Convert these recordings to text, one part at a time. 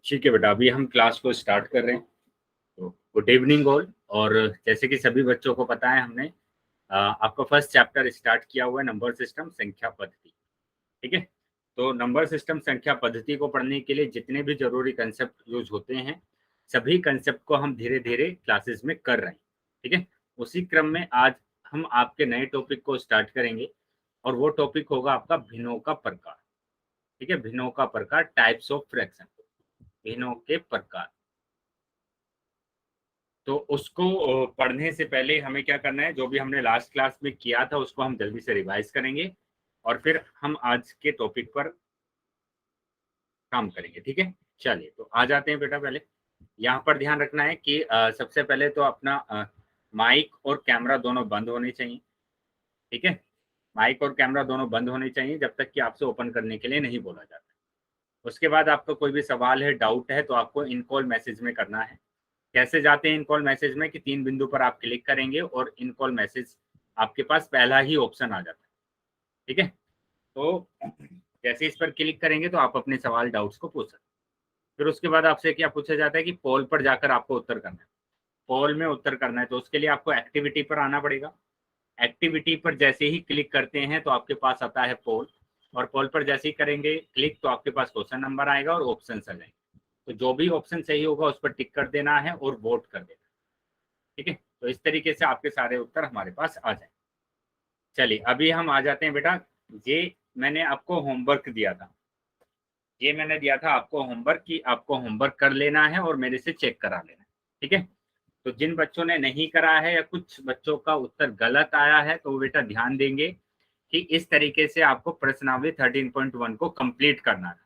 ठीक है बेटा, अभी हम क्लास को स्टार्ट कर रहे हैं। तो गुड इवनिंग ऑल। और जैसे कि सभी बच्चों को पता है, हमने आपका फर्स्ट चैप्टर स्टार्ट किया हुआ है, नंबर सिस्टम संख्या पद्धति। ठीक है, तो नंबर सिस्टम संख्या पद्धति को पढ़ने के लिए जितने भी जरूरी कंसेप्ट यूज होते हैं, सभी कंसेप्ट को हम धीरे धीरे क्लासेस में कर रहे हैं। ठीक है, उसी क्रम में आज हम आपके नए टॉपिक को स्टार्ट करेंगे और वो टॉपिक होगा आपका भिन्नों का प्रकार। ठीक है, भिन्नों का प्रकार, टाइप्स ऑफ फ्रैक्शन, भिन्नों के प्रकार। तो उसको पढ़ने से पहले हमें क्या करना है, जो भी हमने लास्ट क्लास में किया था उसको हम जल्दी से रिवाइज करेंगे और फिर हम आज के टॉपिक पर काम करेंगे। ठीक है, चलिए तो आ जाते हैं बेटा। पहले यहाँ पर ध्यान रखना है कि सबसे पहले तो अपना माइक और कैमरा दोनों बंद होने चाहिए। ठीक है, माइक और कैमरा दोनों बंद होने चाहिए जब तक कि आपसे ओपन करने के लिए नहीं बोला जाता। उसके बाद आपका कोई भी सवाल है, डाउट है, तो आपको इन कॉल मैसेज में करना है। कैसे जाते हैं इन कॉल मैसेज में कि 3 बिंदु पर आप क्लिक करेंगे और इन कॉल मैसेज आपके पास पहला ही ऑप्शन आ जाता है। ठीक है, तो जैसे इस पर क्लिक करेंगे तो आप अपने सवाल डाउट्स को पूछ सकते हैं। फिर उसके बाद आपसे क्या पूछा जाता है कि पोल पर जाकर आपको उत्तर करना है। पोल में उत्तर करना है तो उसके लिए आपको एक्टिविटी पर आना पड़ेगा। एक्टिविटी पर जैसे ही क्लिक करते हैं तो आपके पास आता है पोल, और पोल पर जैसे ही करेंगे क्लिक तो आपके पास क्वेश्चन नंबर आएगा और ऑप्शन आ जाएंगे। तो जो भी ऑप्शन सही होगा उस पर टिक कर देना है और वोट कर देना। ठीक है, तो इस तरीके से आपके सारे उत्तर हमारे पास आ जाए। चलिए अभी हम आ जाते हैं बेटा। ये मैंने आपको होमवर्क दिया था, ये मैंने दिया था आपको होमवर्क कि आपको होमवर्क कर लेना है और मेरे से चेक करा लेना है। ठीक है, तो जिन बच्चों ने नहीं करा है या कुछ बच्चों का उत्तर गलत आया है तो वो बेटा ध्यान देंगे कि इस तरीके से आपको प्रश्नावली 13.1 को कंप्लीट करना है।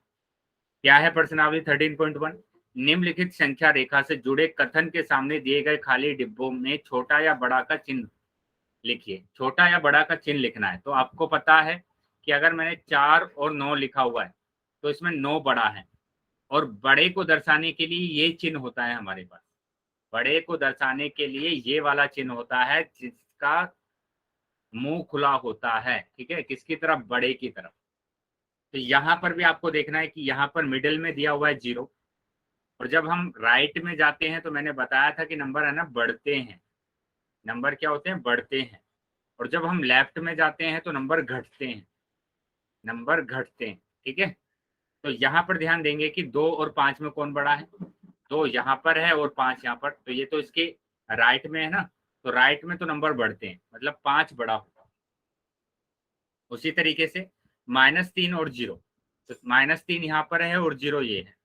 क्या है प्रश्नावली 13.1? निम्नलिखित संख्या रेखा से जुड़े कथन के सामने दिए गए खाली डिब्बों में छोटा या बड़ा का चिन्ह लिखिए। छोटा या बड़ा का चिन्ह लिखना है। तो आपको पता है कि अगर मैंने 4 और 9 लिखा हुआ है तो इसमें 9 बड़ा है, और बड़े को दर्शाने के लिए ये चिन्ह होता है हमारे पास। बड़े को दर्शाने के लिए ये वाला चिन्ह होता है जिसका मुंह खुला होता है। ठीक है, किसकी तरफ? बड़े की तरफ। तो यहाँ पर भी आपको देखना है कि यहाँ पर मिडिल में दिया हुआ है 0, और जब हम राइट में जाते हैं तो मैंने बताया था कि नंबर है ना बढ़ते हैं। नंबर क्या होते हैं? बढ़ते हैं। और जब हम लेफ्ट में जाते हैं तो नंबर घटते हैं, नंबर घटते हैं। ठीक है, तो यहाँ पर ध्यान देंगे कि 2 और 5 में कौन बड़ा है? 2 यहाँ पर है और 5 यहाँ पर, तो ये तो इसके राइट में है ना, तो राइट में तो नंबर बढ़ते हैं, मतलब 5 बड़ा होगा। उसी तरीके से -3 और 0, तो -3 यहाँ पर है और 0 ये है,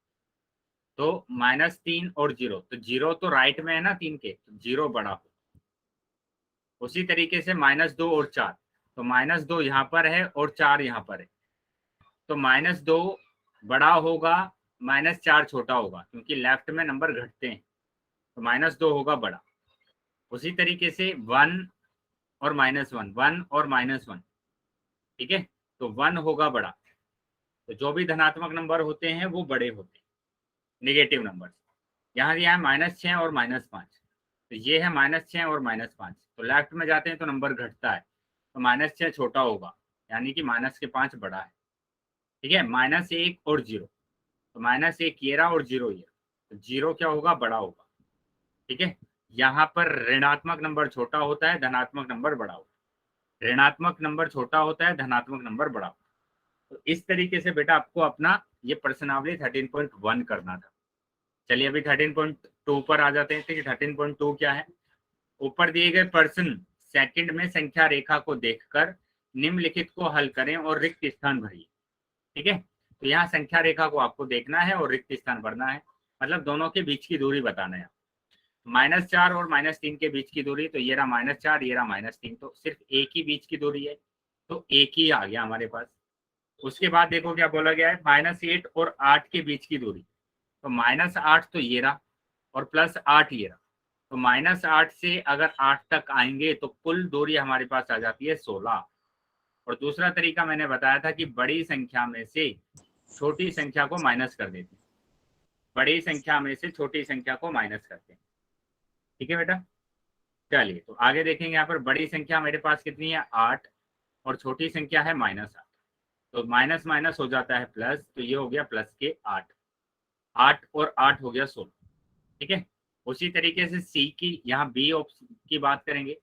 तो -3 और 0, तो 0 तो राइट में है ना 3 के, तो 0 बड़ा हो। उसी तरीके से -2 और 4, तो -2 यहाँ पर है और 4 यहाँ पर है, तो -2 बड़ा होगा, -4 छोटा होगा, क्योंकि लेफ्ट में नंबर घटते हैं, तो -2 होगा बड़ा। उसी तरीके से 1 और -1, 1 और -1, ठीक है, तो 1 होगा बड़ा। तो जो भी धनात्मक नंबर होते हैं वो बड़े होते हैं, नेगेटिव नंबर। यहाँ दिया है -6 और -5, तो ये है -6 और -5, तो लेफ्ट में जाते हैं तो नंबर घटता है, तो -6 छोटा होगा, यानी कि -5 बड़ा है। ठीक है, -1 और 0, तो -1 ये रहा और 0 ये, तो 0 क्या होगा? बड़ा होगा। ठीक है, यहाँ पर ऋणात्मक नंबर छोटा होता है, धनात्मक नंबर बड़ा होता है। ऋणात्मक नंबर छोटा होता है, धनात्मक नंबर बड़ा होता है। तो इस तरीके से बेटा आपको अपना ये प्रश्नावली 13.1 करना था। चलिए अभी 13.2 पर आ जाते हैं। 13.2 क्या है? ऊपर दिए गए प्रश्न सेकंड में संख्या रेखा को देखकर निम्नलिखित को हल करें और रिक्त स्थान भरिए। ठीक है, तो यहाँ संख्या रेखा को आपको देखना है और रिक्त स्थान भरना है, मतलब दोनों के बीच की दूरी बताना है। -4 और -3 के बीच की दूरी, तो ये रहा -4, ये रहा -3, तो सिर्फ एक ही बीच की दूरी है, तो एक ही आ गया हमारे पास। उसके बाद देखो क्या बोला गया है, -8 और 8 के बीच की दूरी, तो -8 तो ये रहा और +8 ये रहा, तो -8 से अगर 8 तक आएंगे तो कुल दूरी हमारे पास आ जाती है 16। और दूसरा तरीका मैंने बताया था कि बड़ी संख्या में से छोटी संख्या को माइनस कर देते हैं, बड़ी संख्या में से छोटी संख्या को माइनस करते हैं। ठीक है बेटा, चलिए तो आगे देखेंगे। यहाँ पर बड़ी संख्या मेरे पास कितनी है? 8, और छोटी संख्या है -8, तो माइनस माइनस हो जाता है प्लस, तो ये हो गया प्लस के 8, 8 और 8 हो गया 16। ठीक है, उसी तरीके से सी की यहाँ बी ऑप्शन की बात करेंगे,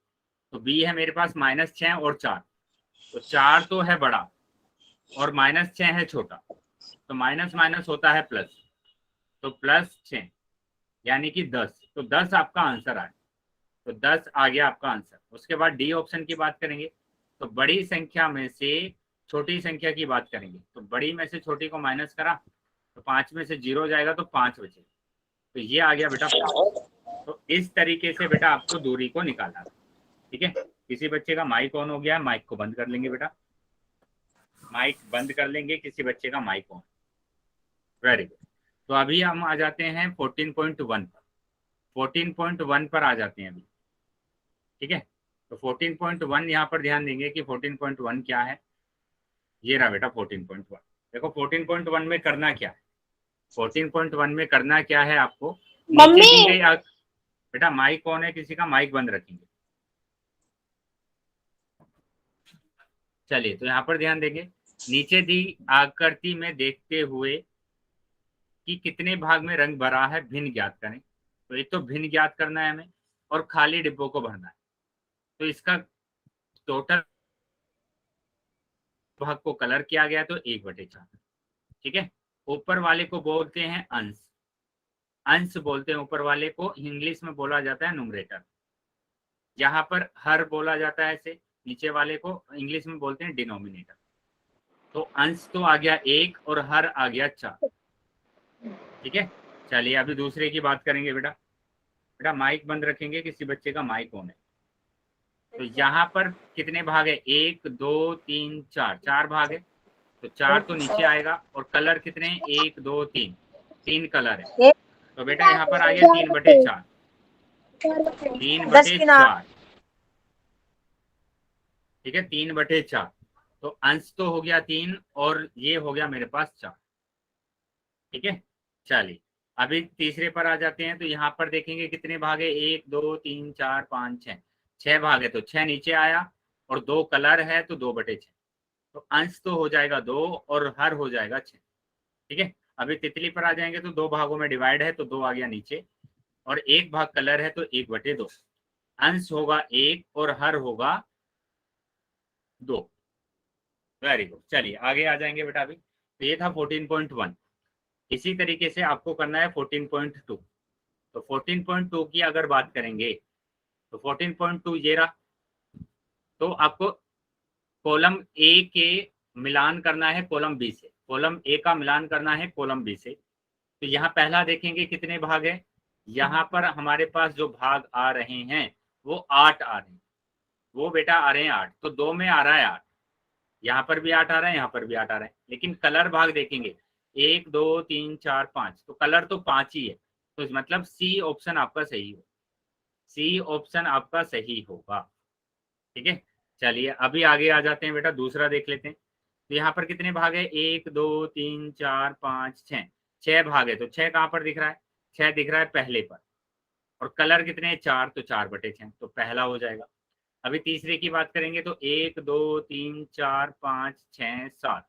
तो बी है मेरे पास -6 और 4, तो 4 तो है बड़ा और -6 है छोटा, तो माइनस माइनस होता है प्लस, तो +6 यानी कि 10, तो 10 आपका आंसर आया, तो 10 आ गया आपका आंसर। उसके बाद डी ऑप्शन की बात करेंगे, तो बड़ी संख्या में से छोटी संख्या की बात करेंगे, तो बड़ी में से छोटी को माइनस करा तो 5 में से 0 जाएगा तो 5 बचे, तो ये आ गया बेटा 5। तो इस तरीके से बेटा आपको दूरी को निकालना। ठीक है, किसी बच्चे का माइक ऑन हो गया, माइक को बंद कर लेंगे बेटा, माइक बंद कर लेंगे, किसी बच्चे का माइक ऑन। Very good. तो अभी हम आ जाते हैं 14.1 पर, 14.1 पर आ जाते हैं अभी। ठीक है, तो 14.1 यहाँ पर ध्यान देंगे कि 14.1 क्या है। ये रहा बेटा 14.1। देखो 14.1 में करना क्या है, 14.1 में करना क्या है आपको, नीचे दी गई बेटा माइक ऑन है, किसी का माइक बंद रखेंगे। चलिए, तो यहाँ पर ध्यान देंगे, नीचे दी आकृति में देखते हुए कि कितने भाग में रंग भरा है भिन्न ज्ञात करें। तो एक तो भिन्न ज्ञात करना है हमें और खाली डिब्बों को भरना है। तो इसका टोटल भाग को कलर किया गया तो 1/4। ठीक है, ऊपर वाले को बोलते हैं अंश, अंश बोलते हैं ऊपर वाले को, इंग्लिश में बोला जाता है नुमरेटर। यहाँ पर हर बोला जाता है ऐसे, नीचे वाले को इंग्लिश में बोलते हैं डिनोमिनेटर। तो अंश तो आ गया 1 और हर आ गया 4। ठीक है, चलिए अभी दूसरे की बात करेंगे बेटा। बेटा माइक बंद रखेंगे, किसी बच्चे का माइक ऑन है। तो यहाँ पर कितने भाग है, 1 2 3 4, 4 भाग है, तो 4 तो नीचे आएगा। और कलर कितने हैं, 1 2 3, 3 कलर है, तो बेटा यहाँ पर आ गया 3/4, 3/4। ठीक है, 3/4, तो अंश तो हो गया 3 और ये हो गया मेरे पास 4। ठीक है, चलिए अभी तीसरे पर आ जाते हैं। तो यहाँ पर देखेंगे कितने भाग है, 1 2 3 4 5 6, 6 भाग है, तो 6 नीचे आया और 2 कलर है तो 2/6, तो अंश तो हो जाएगा 2 और हर हो जाएगा 6। ठीक है, अभी तितली पर आ जाएंगे, तो 2 भागों में डिवाइड है तो 2 आ गया नीचे, और 1 भाग कलर है तो 1/2, अंश होगा 1 और हर होगा 2। वेरी गुड, चलिए आगे आ जाएंगे बेटा। अभी तो ये था 14.1। इसी तरीके से आपको करना है 14.2। तो 14.2 की अगर बात करेंगे, तो 14.2 ये रहा, तो आपको कॉलम ए के मिलान करना है कॉलम बी से, कॉलम ए का मिलान करना है कॉलम बी से। तो यहाँ पहला देखेंगे कितने भाग है, यहाँ पर हमारे पास जो भाग आ रहे हैं वो 8 आ रहे हैं, वो बेटा आ रहे हैं 8, तो 2 में आ रहा है 8, यहाँ पर भी 8 आ रहा है, यहाँ पर भी 8 आ रहा है। लेकिन कलर भाग देखेंगे 1 2 3 4 5, तो कलर तो 5 ही है, तो मतलब सी ऑप्शन आपका सही हो, सी ऑप्शन आपका सही होगा। ठीक है, चलिए अभी आगे आ जाते हैं बेटा, दूसरा देख लेते हैं। तो यहाँ पर कितने भाग है, 1 2 3 4 5 6, 6 भाग है, तो 6 कहाँ पर दिख रहा है, 6 दिख रहा है पहले पर, और कलर कितने हैं 4, तो 4/6, तो पहला हो जाएगा। अभी तीसरे की बात करेंगे, तो 1 2 3 4 5 6 7,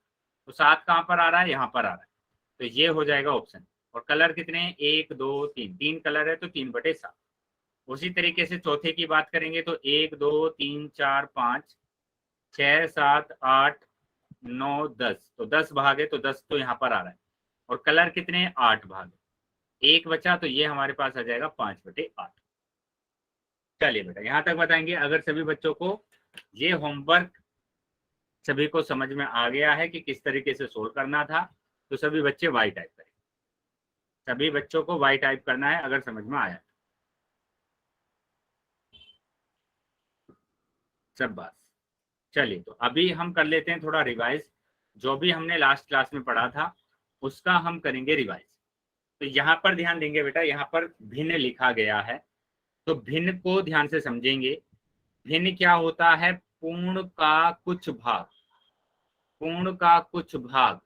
तो 7 कहाँ पर आ रहा है, यहाँ पर आ रहा है, तो ये हो जाएगा ऑप्शन। और कलर कितने हैं, 1 2 3, 3 कलर है तो 3/7। उसी तरीके से चौथे की बात करेंगे, तो 1 2 3 4 5 6 7 8 9 10, तो 10 भाग है, तो 10 तो यहाँ पर आ रहा है, और कलर कितने हैं, 8 भाग है, एक बचा, तो ये हमारे पास आ जाएगा 5/8। चलिए बेटा यहाँ तक बताएंगे। अगर सभी बच्चों को ये होमवर्क सभी को समझ में आ गया है कि किस तरीके से सोल्व करना था, तो सभी बच्चे वाई टाइप करें, सभी बच्चों को वाई टाइप करना है अगर समझ में आया सब बात। चलिए, तो अभी हम कर लेते हैं थोड़ा रिवाइज, जो भी हमने लास्ट क्लास में पढ़ा था उसका हम करेंगे रिवाइज। तो यहाँ पर ध्यान देंगे बेटा, यहाँ पर भिन्न लिखा गया है, तो भिन्न को ध्यान से समझेंगे। भिन्न क्या होता है, पूर्ण का कुछ भाग, पूर्ण का कुछ भाग,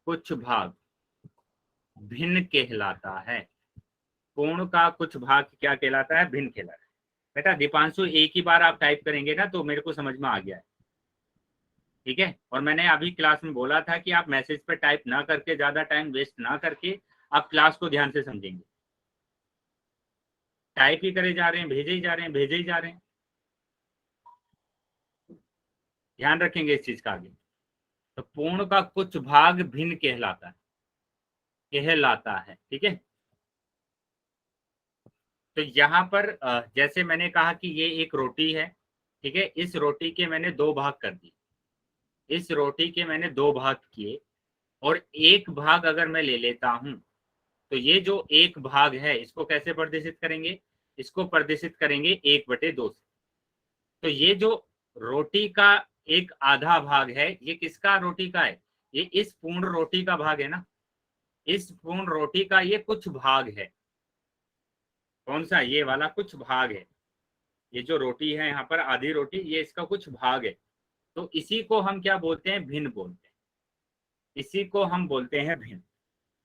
कुछ भाग भिन्न कहलाता है। पूर्ण का कुछ भाग क्या कहलाता है, भिन्न कहलाता है। बेटा दीपांशु एक ही बार आप टाइप करेंगे ना तो मेरे को समझ में आ गया है। ठीक है। और मैंने अभी क्लास में बोला था कि आप मैसेज पे टाइप ना करके, ज्यादा टाइम वेस्ट ना करके आप क्लास को ध्यान से समझेंगे। टाइप ही करे जा रहे हैं, भेजे ही जा रहे हैं, भेजे ही जा रहे हैं, ध्यान रखेंगे इस चीज का आगे। तो पूर्ण का कुछ भाग भिन्न कहलाता है, ठीक है। तो यहाँ पर जैसे मैंने कहा कि ये एक रोटी है, ठीक है। इस रोटी के मैंने दो भाग कर दिए, इस रोटी के मैंने दो भाग किए, और एक भाग अगर मैं ले लेता हूं, तो ये जो एक भाग है इसको कैसे प्रदर्शित करेंगे, इसको प्रदर्शित करेंगे 1/2 से। तो ये जो रोटी का एक आधा भाग है, ये किसका रोटी का है, ये इस पूर्ण रोटी का भाग है ना, इस पूर्ण रोटी का ये कुछ भाग है। कौन सा, ये वाला कुछ भाग है। ये जो रोटी है यहाँ पर आधी रोटी, ये इसका कुछ भाग है। तो इसी को हम क्या बोलते हैं, भिन्न बोलते हैं, इसी को हम बोलते हैं भिन्न,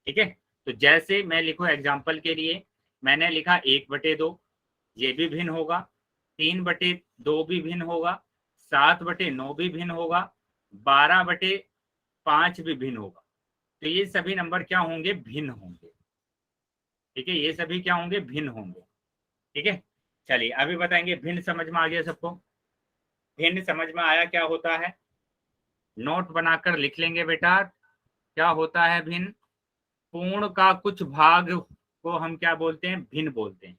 ठीक है। तो जैसे मैं लिखूं एग्जाम्पल के लिए, मैंने लिखा 1/2, ये भी भिन्न होगा, 3/2 भी भिन्न होगा, 7/9 भी भिन्न होगा, 12/5 भी भिन्न होगा। तो ये सभी नंबर क्या होंगे, भिन्न होंगे, ठीक है। ये सभी क्या होंगे, भिन्न होंगे, ठीक है। चलिए अभी बताएंगे, भिन्न समझ में आ गया सबको, भिन्न समझ में आया क्या होता है, नोट बनाकर लिख लेंगे बेटा। क्या होता है भिन्न, पूर्ण का कुछ भाग को हम क्या बोलते हैं, भिन्न बोलते हैं।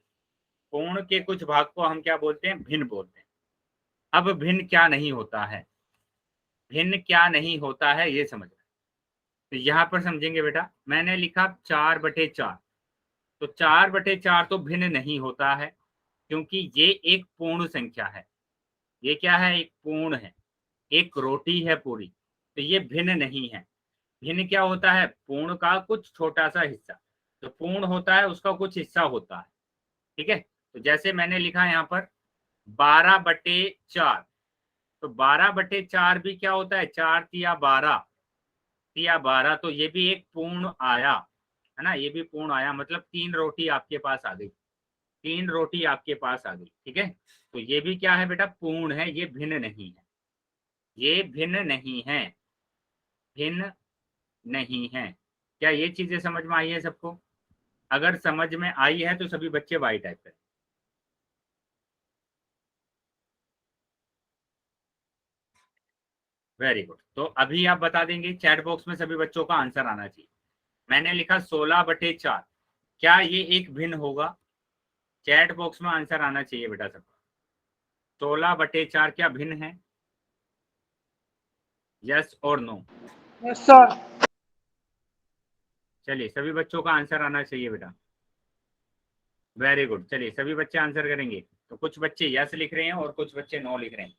पूर्ण के कुछ भाग को हम क्या बोलते हैं, भिन्न बोलते हैं। अब भिन्न क्या नहीं होता है, भिन्न क्या नहीं होता है ये समझ रहे। तो यहाँ पर समझेंगे बेटा, मैंने लिखा 4/4, तो 4/4 तो भिन्न नहीं होता है, क्योंकि ये एक पूर्ण संख्या है। ये क्या है, एक पूर्ण है, एक रोटी है पूरी, तो ये भिन्न नहीं है। भिन्न क्या होता है, पूर्ण का कुछ छोटा सा हिस्सा। तो पूर्ण होता है उसका कुछ हिस्सा होता है, ठीक है। तो जैसे मैंने लिखा यहाँ पर 12/4, तो 12/4 भी क्या होता है, 4×3 = 12, 3×12, तो ये भी एक पूर्ण आया, है ना, ये भी पूर्ण आया, मतलब 3 रोटी आपके पास आ गई, 3 रोटी आपके पास आ गई, ठीक है। तो ये भी क्या है बेटा, पूर्ण है, ये भिन्न नहीं है, ये भिन्न नहीं है, भिन्न नहीं है। क्या ये चीजें समझ में आई है सबको? अगर समझ में आई है तो सभी बच्चे वाई टाइप करें। Very good. तो अभी आप बता देंगे, चैट बॉक्स में सभी बच्चों का आंसर आना चाहिए। मैंने लिखा 16/4, क्या ये एक भिन्न होगा? चैट बॉक्स में आंसर आना चाहिए बेटा सबका। 16/4 क्या भिन्न है, यस और नो? Yes sir. चलिए सभी बच्चों का आंसर आना चाहिए बेटा। वेरी गुड, चलिए सभी बच्चे आंसर करेंगे। तो कुछ बच्चे यस लिख रहे हैं और कुछ बच्चे नो लिख रहे हैं।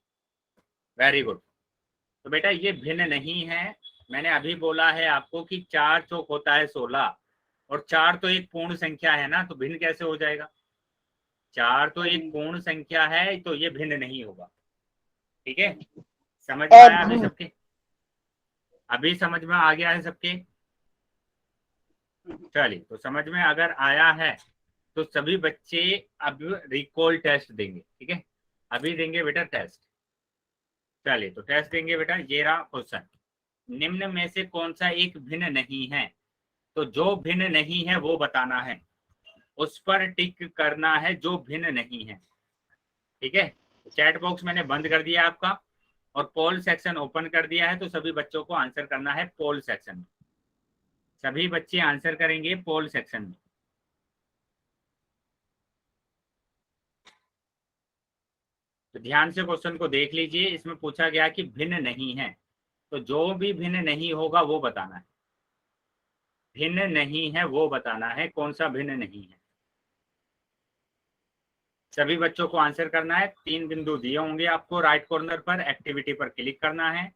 Very good. तो बेटा ये भिन्न नहीं है। मैंने अभी बोला है आपको कि 4 चौक होता है 16, और 4 तो एक पूर्ण संख्या है ना, तो भिन्न कैसे हो जाएगा? 4 तो एक पूर्ण संख्या है, तो ये भिन्न नहीं होगा, ठीक है। समझ में आया अभी सबके? अभी समझ में आ गया है सबके? चलिए, तो समझ में अगर आया है तो सभी बच्चे अब रिकॉल टेस्ट देंगे, ठीक है। अभी देंगे बेटा टेस्ट। चलिए तो टेस्ट देंगे बेटा। ये रहा क्वेश्चन, निम्न में से कौन सा एक भिन्न नहीं है? तो जो भिन्न नहीं है वो बताना है, उस पर टिक करना है जो भिन्न नहीं है, ठीक है। चैट बॉक्स मैंने बंद कर दिया आपका, और पोल सेक्शन ओपन कर दिया है, तो सभी बच्चों को आंसर करना है पोल सेक्शन में। सभी बच्चे आंसर करेंगे पोल सेक्शन में। तो ध्यान से क्वेश्चन को देख लीजिए, इसमें पूछा गया कि भिन्न नहीं है, तो जो भी भिन्न नहीं होगा वो बताना है। भिन्न नहीं है वो बताना है, कौन सा भिन्न नहीं है। सभी बच्चों को आंसर करना है। 3 बिंदु दिए होंगे आपको, राइट कॉर्नर पर एक्टिविटी पर क्लिक करना है,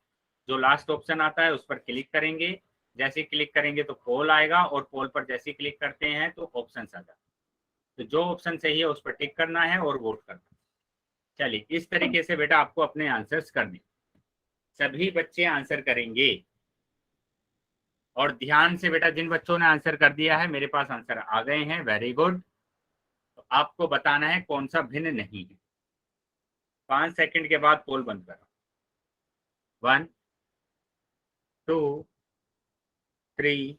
जो लास्ट ऑप्शन आता है उस पर क्लिक करेंगे। जैसे क्लिक करेंगे तो पोल आएगा, और पोल पर जैसे क्लिक करते हैं तो ऑप्शन आ जाता है। तो जो ऑप्शन सही है उस पर टिक करना है और वोट करना है। चलिए इस तरीके से बेटा आपको अपने आंसर्स करने, सभी बच्चे आंसर करेंगे। और ध्यान से बेटा, जिन बच्चों ने आंसर कर दिया है मेरे पास आंसर आ गए हैं, वेरी गुड। तो आपको बताना है कौन सा भिन्न नहीं है। 5 सेकंड के बाद पोल बंद करो। 1 2 3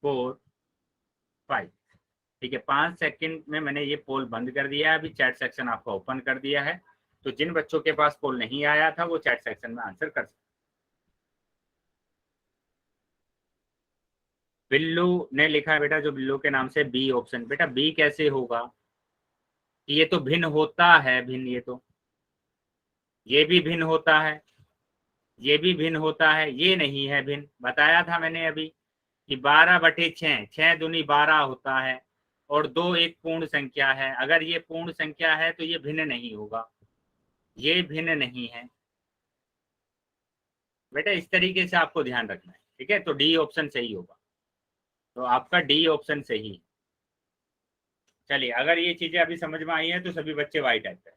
4 5। ठीक है, 5 सेकंड में मैंने ये पोल बंद कर दिया है। अभी चैट सेक्शन आपका ओपन कर दिया है, तो जिन बच्चों के पास पोल नहीं आया था वो चैट सेक्शन में आंसर कर सकते। बिल्लू ने लिखा है बेटा, जो बिल्लू के नाम से बी ऑप्शन। बेटा बी कैसे होगा, ये तो भिन्न होता है, भिन्न, ये भी भिन्न होता है, ये भी भिन्न होता है, ये नहीं है भिन्न। बताया था मैंने अभी कि 12/6, 6 दूनी 12 होता है, और 2 एक पूर्ण संख्या है। अगर ये पूर्ण संख्या है तो ये भिन्न नहीं होगा, ये भिन्न नहीं है। बेटा इस तरीके से आपको ध्यान रखना है, ठीक है। तो डी ऑप्शन सही होगा, तो आपका डी ऑप्शन सही है। चलिए, अगर ये चीजें अभी समझ में आई है तो सभी बच्चे वाई टाइप करें,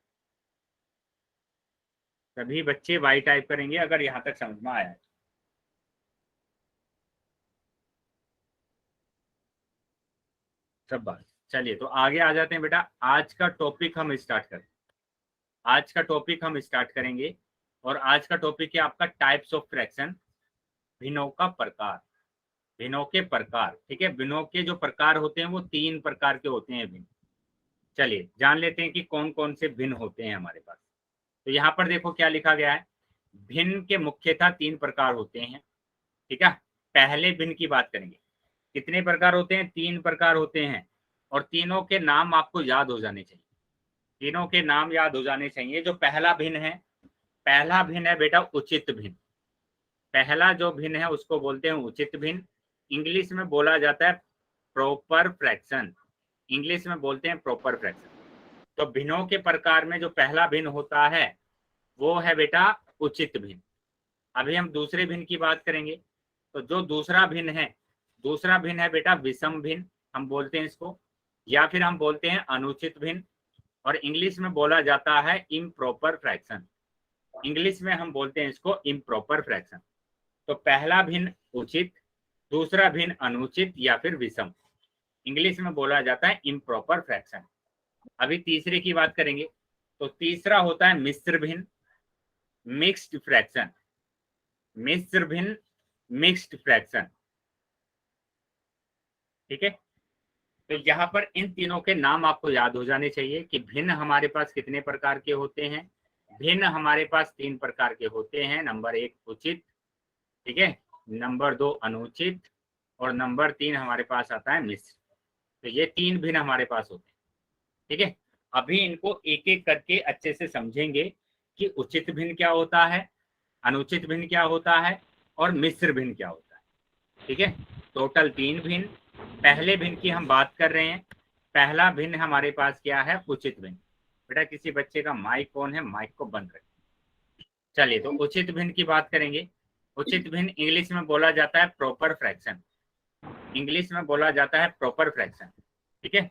सभी बच्चे वाई टाइप करेंगे अगर यहाँ तक समझ में आया है। सब बात। चलिए, तो आगे आ जाते हैं बेटा। आज का टॉपिक हम स्टार्ट करें, आज का टॉपिक हम स्टार्ट करेंगे, और आज का टॉपिक है आपका टाइप्स ऑफ फ्रैक्शन, भिन्नों का प्रकार, भिन्नों के प्रकार। ठीक है, भिन्नों के जो प्रकार होते हैं वो 3 प्रकार के होते हैं भिन्न। चलिए जान लेते हैं कि कौन कौन से भिन्न होते हैं हमारे पास। तो यहाँ पर देखो क्या लिखा गया है, भिन्न के मुख्यतः 3 प्रकार होते हैं। ठीक है, पहले भिन्न की बात करेंगे। कितने प्रकार होते हैं, 3 प्रकार होते हैं, और तीनों के नाम आपको याद हो जाने चाहिए, तीनों के नाम याद हो जाने चाहिए। जो पहला भिन्न है, पहला भिन्न है बेटा उचित भिन्न। पहला जो भिन्न है उसको बोलते हैं उचित भिन्न, इंग्लिश में बोला जाता है प्रॉपर फ्रैक्शन, इंग्लिश में बोलते हैं प्रॉपर फ्रैक्शन। तो भिन्नों के प्रकार में जो पहला भिन्न होता है वो है बेटा उचित भिन्न। अभी हम दूसरे भिन्न की बात करेंगे। तो जो दूसरा भिन्न है, दूसरा भिन्न है बेटा विषम भिन्न, हम बोलते हैं इसको, या फिर हम बोलते हैं अनुचित भिन्न, और इंग्लिश में बोला जाता है इम्प्रॉपर फ्रैक्शन, इंग्लिश में हम बोलते हैं इसको इम्प्रॉपर फ्रैक्शन। तो पहला भिन्न उचित, दूसरा भिन्न अनुचित या फिर विषम, इंग्लिश में बोला जाता है इम्प्रॉपर फ्रैक्शन। अभी तीसरे की बात करेंगे। तो तीसरा होता है मिश्र भिन्न, मिक्स्ड फ्रैक्शन, मिश्र भिन्न, मिक्स्ड फ्रैक्शन। ठीक है, तो यहाँ पर इन तीनों के नाम आपको याद हो जाने चाहिए कि भिन्न हमारे पास कितने प्रकार के होते हैं। भिन्न हमारे पास 3 प्रकार के होते हैं। नंबर 1 उचित, ठीक है, नंबर 2 अनुचित, और नंबर 3 हमारे पास आता है मिश्र। तो ये 3 भिन्न हमारे पास होते हैं। ठीक है, अभी इनको एक एक करके अच्छे से समझेंगे कि उचित भिन्न क्या होता है, अनुचित भिन्न क्या होता है, और मिश्र भिन्न क्या होता है। ठीक है, टोटल 3 भिन्न। पहले भिन्न की हम बात कर रहे हैं। पहला भिन्न हमारे पास क्या है, उचित भिन्न। बेटा किसी बच्चे का माइक ऑन है, माइक को बंद रखें। चलिए, तो उचित भिन्न की बात करेंगे। उचित भिन्न इंग्लिश में बोला जाता है प्रॉपर फ्रैक्शन, इंग्लिश में बोला जाता है प्रॉपर फ्रैक्शन। ठीक है,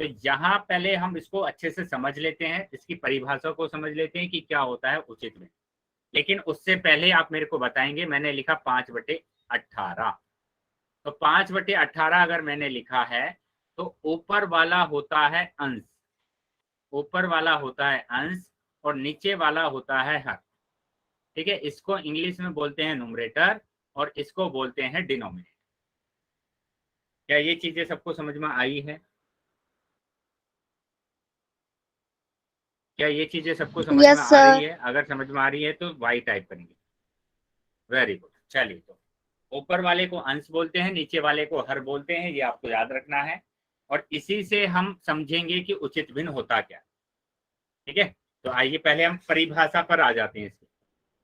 तो यहाँ पहले हम इसको अच्छे से समझ लेते हैं, इसकी परिभाषा को समझ लेते हैं कि क्या होता है उचित भिन्न। लेकिन उससे पहले आप मेरे को बताएंगे, मैंने लिखा 5/18। तो 5/18 अगर मैंने लिखा है तो ऊपर वाला होता है अंश, ऊपर वाला होता है अंश, और नीचे वाला होता है हर। ठीक है, इसको इंग्लिश में बोलते हैं न्यूमरेटर, और इसको बोलते हैं डिनोमिनेटर। क्या ये चीजें सबको समझ में आई है? क्या ये चीजें सबको समझ में आ रही है? अगर समझ में आ रही है तो वाई टाइप करेंगे। Very good. चलिए, तो ऊपर वाले को अंश बोलते हैं, नीचे वाले को हर बोलते हैं, ये आपको याद रखना है। और इसी से हम समझेंगे कि उचित भिन्न होता क्या। ठीक है, तो आइए पहले हम परिभाषा पर आ जाते हैं इसकी।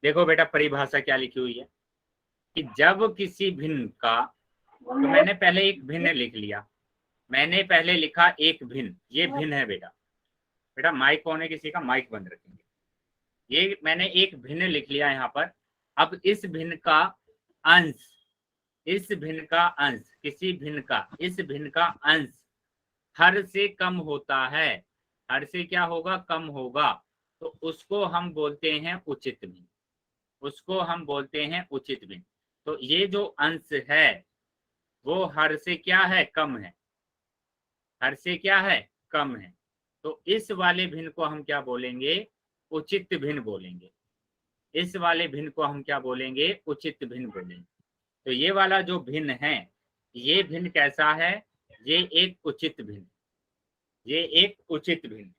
देखो बेटा, परिभाषा क्या लिखी हुई है कि जब किसी भिन्न का, तो मैंने पहले एक भिन्न लिख लिया, मैंने पहले लिखा एक भिन्न, ये भिन्न है बेटा। बेटा माइक ऑन है किसी का, माइक बंद रखेंगे। ये मैंने एक भिन्न लिख लिया यहाँ पर। अब इस भिन्न का अंश, इस भिन्न का अंश, किसी भिन्न का, इस भिन्न का अंश हर से कम होता है, हर से क्या होगा, कम होगा, तो उसको हम बोलते हैं उचित भिन्न, उसको हम बोलते हैं उचित भिन्न। तो ये जो अंश है वो हर से क्या है, कम है, हर से क्या है, कम है। तो इस वाले भिन्न को हम क्या बोलेंगे, उचित भिन्न बोलेंगे। इस वाले भिन्न को हम क्या बोलेंगे, उचित भिन्न बोलेंगे। तो ये वाला जो भिन्न है, ये भिन्न कैसा है, ये एक उचित भिन्न, ये एक उचित भिन्न।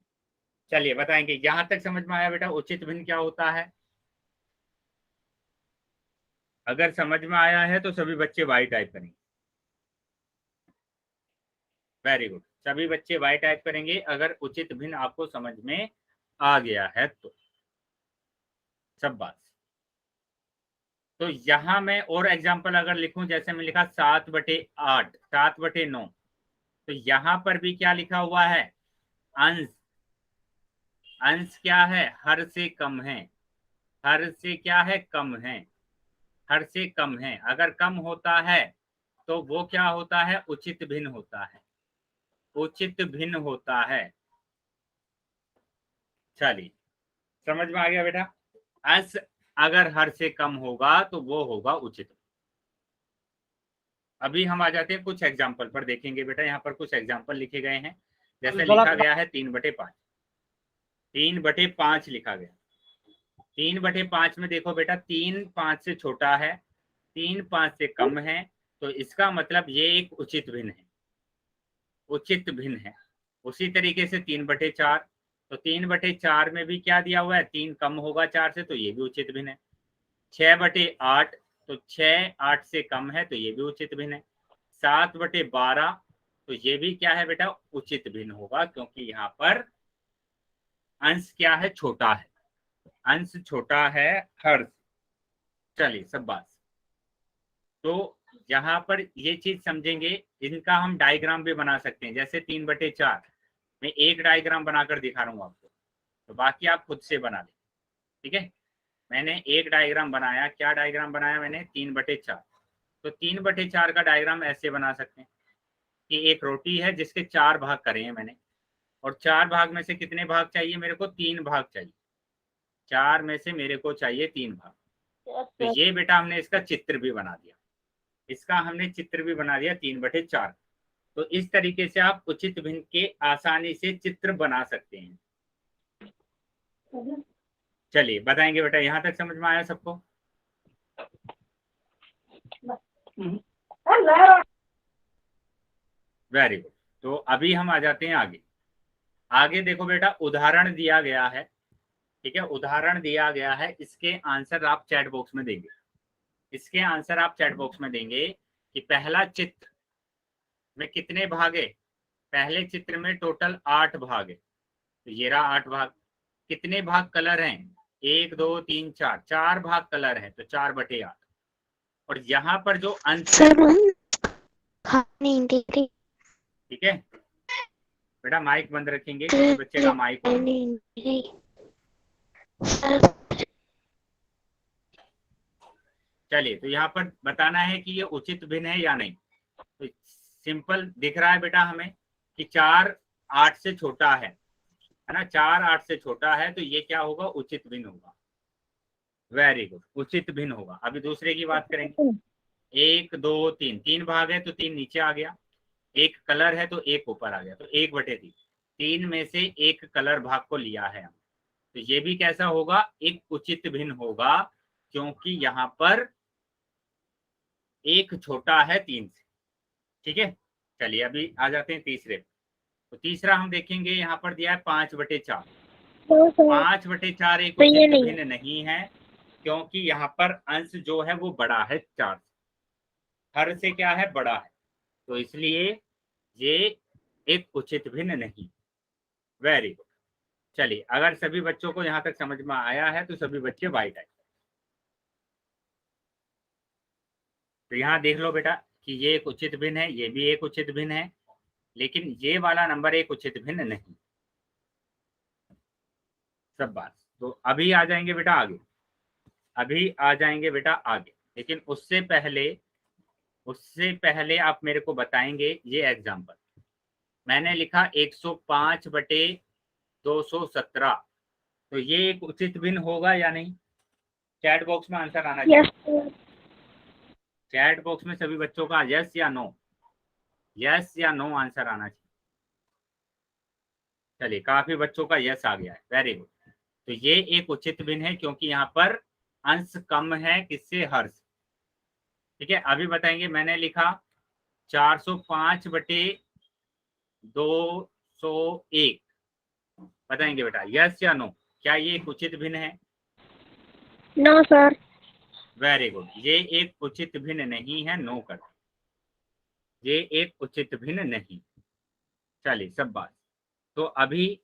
चलिए बताएंगे, यहां तक समझ में आया बेटा उचित भिन्न क्या होता है? अगर समझ में आया है तो सभी बच्चे वाई टाइप करेंगे। वेरी गुड, सभी बच्चे वाई टाइप करेंगे अगर उचित भिन्न आपको समझ में आ गया है तो। सब बात। तो यहां मैं और एग्जांपल अगर लिखूं, जैसे मैं लिखा 7/8, 7/9, तो यहां पर भी क्या लिखा हुआ है, अंश। अंश क्या है, हर से कम है, हर से क्या है, कम है, हर से कम है। अगर कम होता है तो वो क्या होता है, उचित भिन्न होता है, उचित भिन्न होता है। चलिए समझ में आ गया बेटा। अंश अगर हर से कम होगा तो वो होगा उचित। अभी हम आ जाते हैं कुछ एग्जाम्पल पर, देखेंगे बेटा यहाँ पर कुछ एग्जाम्पल लिखे गए हैं। जैसे लिखा गया है 3/5, 3/5 लिखा गया। 3/5 में देखो बेटा, 3 5 से छोटा है, 3 5 से कम है, तो इसका मतलब ये एक उचित भिन्न है, उचित भिन्न है। उसी तरीके से 3/4, तो 3/4 में भी क्या दिया हुआ है, 3 कम होगा 4 से, तो ये भी उचित भिन्न है। 6/8, तो 6 8 से कम है, तो ये भी उचित भिन्न है। 7/12, तो ये भी क्या है बेटा, उचित भिन्न होगा, क्योंकि यहाँ पर अंश क्या है, छोटा है, अंश छोटा है हर। चलिए सब बात। तो यहाँ पर ये चीज समझेंगे, इनका हम डायग्राम भी बना सकते हैं। जैसे 3/4 मैं एक डायग्राम बनाकर दिखा रहा हूँ आपको, तो बाकी आप खुद से बना लें, ठीक है। मैंने एक डायग्राम बनाया, क्या डायग्राम बनाया मैंने, 3/4। तो 3/4 का डायग्राम ऐसे बना सकते हैं कि एक रोटी है जिसके 4 भाग करे हैं मैंने, और 4 भाग में से कितने भाग चाहिए मेरे को, 3 भाग चाहिए। 4 में से मेरे को चाहिए 3 भाग। तो ये बेटा हमने इसका चित्र भी बना दिया, इसका हमने चित्र भी बना दिया 3/4। तो इस तरीके से आप उचित भिन्न के आसानी से चित्र बना सकते हैं। चलिए बताएंगे बेटा, यहां तक समझ में आया सबको? Very good. तो अभी हम आ जाते हैं आगे। आगे देखो बेटा, उदाहरण दिया गया है, ठीक है, उदाहरण दिया गया है, इसके आंसर आप चैट बॉक्स में देंगे। इसके आंसर आप चैट बॉक्स में देंगे कि पहला चित्र में कितने भाग है। पहले चित्र में टोटल 8 भाग है, तो ये रहा 8 भाग। कितने भाग कलर हैं, 1 2 3 4, 4 भाग कलर है, तो 4/8। और यहाँ पर जो अंश, ठीक है बेटा, माइक बंद रखेंगे, किसी बच्चे का माइक ऑन। चलिए, तो यहाँ पर बताना है कि ये उचित भिन्न है या नहीं। तो सिंपल दिख रहा है बेटा हमें कि 4 8 से छोटा है ना, 4 8 से छोटा है, तो ये क्या होगा, उचित भिन्न होगा। वेरी गुड, उचित भिन्न होगा। अभी दूसरे की बात करेंगे। 1 2 3, 3 भाग है तो 3 नीचे आ गया, एक कलर है तो 1 ऊपर आ गया, तो 1/3। 3 में से एक कलर भाग को लिया है हम, तो ये भी कैसा होगा, एक उचित भिन्न होगा, क्योंकि यहाँ पर एक छोटा है 3 से, ठीक है। चलिए अभी आ जाते हैं तीसरे। तो तीसरा हम देखेंगे, यहाँ पर दिया है 5/4। 5/4 एक उचित भिन्न नहीं है, क्योंकि यहाँ पर अंश जो है वो बड़ा है 4 से, हर से क्या है, बड़ा है, तो इसलिए ये एक उचित भिन्न नहीं। Very good. चलिए, अगर सभी बच्चों को यहाँ तक समझ में आया है तो सभी बच्चे वाइट आए। तो यहाँ देख लो बेटा कि ये एक उचित भिन्न है, ये भी एक उचित भिन्न है, लेकिन ये वाला नंबर एक उचित भिन्न नहीं। सब बात। तो अभी आ जाएंगे बेटा आगे, अभी आ जाएंगे बेटा आगे, लेकिन उससे पहले आप मेरे को बताएंगे ये एग्जाम्पल। मैंने लिखा 105/217, तो ये एक उचित भिन्न होगा या नहीं? चैट बॉक्स में आंसर आना चाहिए। चैट बॉक्स में सभी बच्चों का यस या नो, यस या नो आंसर आना चाहिए। चलिए, काफी बच्चों का यस आ गया है, वेरी गुड। तो ये एक उचित भिन्न है, क्योंकि यहाँ पर अंश कम है किससे, हर से। ठीक है, अभी बताएंगे। मैंने लिखा 405/201, बताएंगे बेटा यस या नो, क्या ये एक उचित भिन्न है? No sir. वेरी गुड, ये एक उचित भिन्न नहीं है, नो कर, ये एक उचित भिन्न नहीं। चलिए सब बात, तो अभी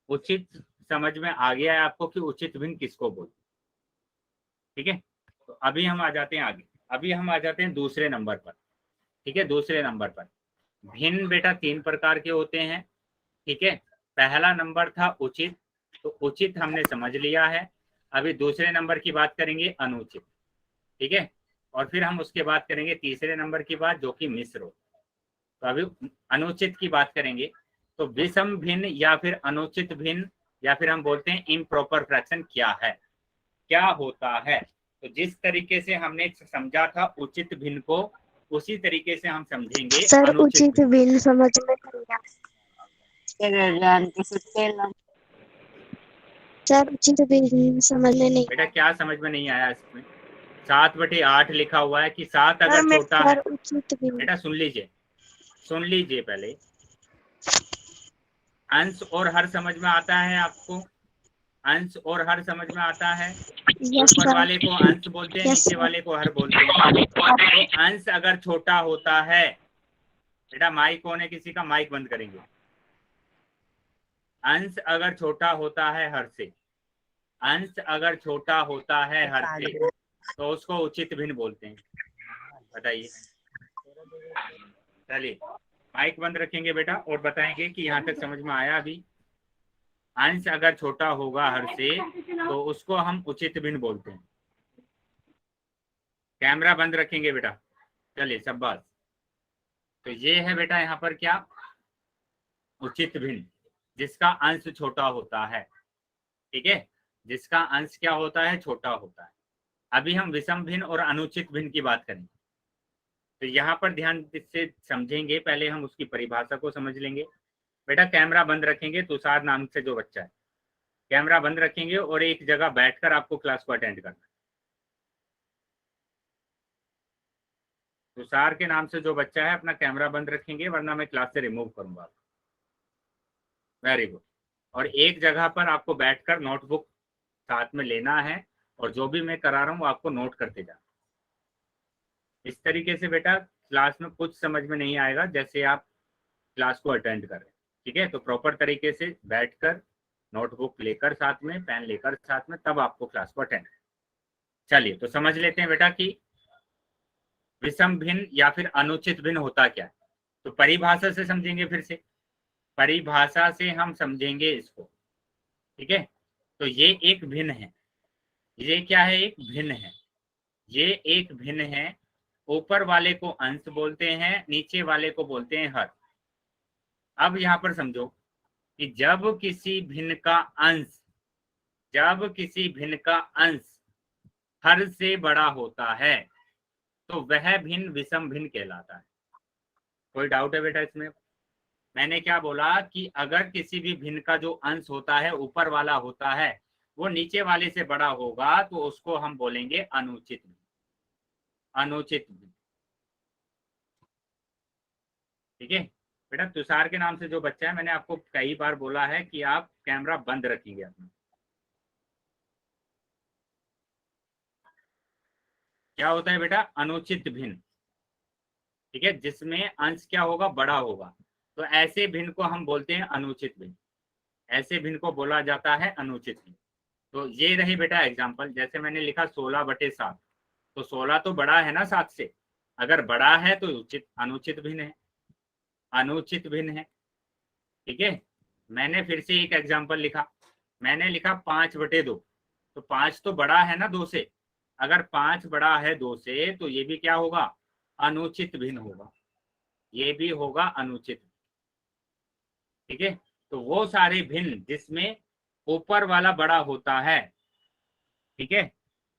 उचित समझ में आ गया है आपको कि उचित भिन्न किसको बोलते। ठीक है, तो अभी हम आ जाते हैं आगे, अभी हम आ जाते हैं दूसरे नंबर पर। ठीक है, दूसरे नंबर पर भिन्न बेटा 3 प्रकार के होते हैं। ठीक है, पहला नंबर था उचित, तो उचित हमने समझ लिया है। अभी दूसरे नंबर की बात करेंगे, अनुचित। ठीक है, और फिर हम उसके बाद करेंगे तीसरे नंबर की बात, जो कि मिश्र। तो अभी अनुचित की बात करेंगे, तो विषम भिन्न या फिर अनुचित भिन्न या फिर हम बोलते हैं इम्प्रॉपर फ्रैक्शन क्या है, क्या होता है। तो जिस तरीके से हमने समझा था उचित भिन्न को, उसी तरीके से हम समझेंगे सर अनुचित उचित भिन्न। भिन्न समझ में नहीं आया। सर उचित भिन्न समझ में नहीं बेटा आया। क्या समझ में नहीं आया इसमें? 7/8 लिखा हुआ है कि 7 सर अगर मैं छोटा है। सर उचित भिन्न। बेटा सुन लीजिए, सुन लीजिए पहले। अंश और हर समझ में आता है आपको? अंश और हर समझ में आता है? यस ऊपर सर। वाले को अंश बोलते हैं, यस नीचे सर। वाले को हर बोलते हैं। तो अंश अगर छोटा होता है, बेटा माइक कौन है किसी का, माइक बंद करेंगे। अंश अगर छोटा होता है हर से, अंश अगर छोटा होता है हर से, तो उसको उचित भिन्न बोलते हैं। बताइए, चलिए माइक बंद रखेंगे बेटा और बताएंगे कि यहाँ तक समझ में आया। अभी अंश अगर छोटा होगा हर से, तो उसको हम उचित भिन्न बोलते हैं। कैमरा बंद रखेंगे बेटा, चलिए सब बात। तो ये है बेटा यहाँ पर क्या, उचित भिन्न, जिसका अंश छोटा होता है। ठीक है, जिसका अंश क्या होता है, छोटा होता है। अभी हम विषम भिन्न और अनुचित भिन्न की बात करेंगे। तो यहाँ पर ध्यान से समझेंगे, पहले हम उसकी परिभाषा को समझ लेंगे। बेटा कैमरा बंद रखेंगे, तुषार नाम से जो बच्चा है, कैमरा बंद रखेंगे और एक जगह बैठकर आपको क्लास को अटेंड करना है। तुषार के नाम से जो बच्चा है अपना कैमरा बंद रखेंगे, वरना मैं क्लास से रिमूव करूंगा। Very good. और एक जगह पर आपको बैठकर नोटबुक साथ में लेना है, और जो भी मैं करा रहा हूँ आपको नोट करते जाना। इस तरीके से बेटा क्लास में कुछ समझ में नहीं आएगा जैसे आप क्लास को अटेंड करें। ठीक है, तो प्रॉपर तरीके से बैठकर नोटबुक लेकर साथ में, पेन लेकर साथ में, तब आपको क्लास को अटेंड। चलिए तो समझ लेते हैं बेटा कि विषम भिन्न या फिर अनुचित भिन्न होता क्या है। तो परिभाषा से समझेंगे, फिर से परिभाषा से हम समझेंगे इसको। ठीक है, तो ये एक भिन्न है, ये क्या है, एक भिन्न है, ये एक भिन्न है। ऊपर वाले को अंश बोलते हैं, नीचे वाले को बोलते हैं हर। अब यहाँ पर समझो कि जब किसी भिन्न का अंश, जब किसी भिन्न का अंश हर से बड़ा होता है, तो वह भिन्न विषम भिन्न कहलाता है। कोई डाउट है बेटा इसमें? मैंने क्या बोला कि अगर किसी भी भिन्न का जो अंश होता है ऊपर वाला होता है, वो नीचे वाले से बड़ा होगा, तो उसको हम बोलेंगे अनुचित भिन्न, अनुचित भिन्न। ठीक है बेटा, तुषार के नाम से जो बच्चा है, मैंने आपको कई बार बोला है कि आप कैमरा बंद रखेंगे अपना। क्या होता है बेटा, अनुचित भिन्न। ठीक है, जिसमें अंश क्या होगा, बड़ा होगा, तो ऐसे भिन्न को हम बोलते हैं अनुचित भिन्न। ऐसे भिन्न को बोला जाता है अनुचित भिन्न। तो ये रही बेटा एग्जांपल, जैसे मैंने लिखा 16/7, तो 16 तो बड़ा है ना 7 से, अगर बड़ा है तो उचित, अनुचित भिन्न है, अनुचित भिन्न है। ठीक है, मैंने फिर से एक एग्जांपल लिखा, मैंने लिखा 5/2, तो 5 तो बड़ा है ना 2 से, अगर 5 बड़ा है 2 से, तो ये भी क्या होगा, अनुचित भिन्न होगा, ये भी होगा अनुचित। ठीक है, तो वो सारे भिन्न जिसमें ऊपर वाला बड़ा होता है, ठीक है,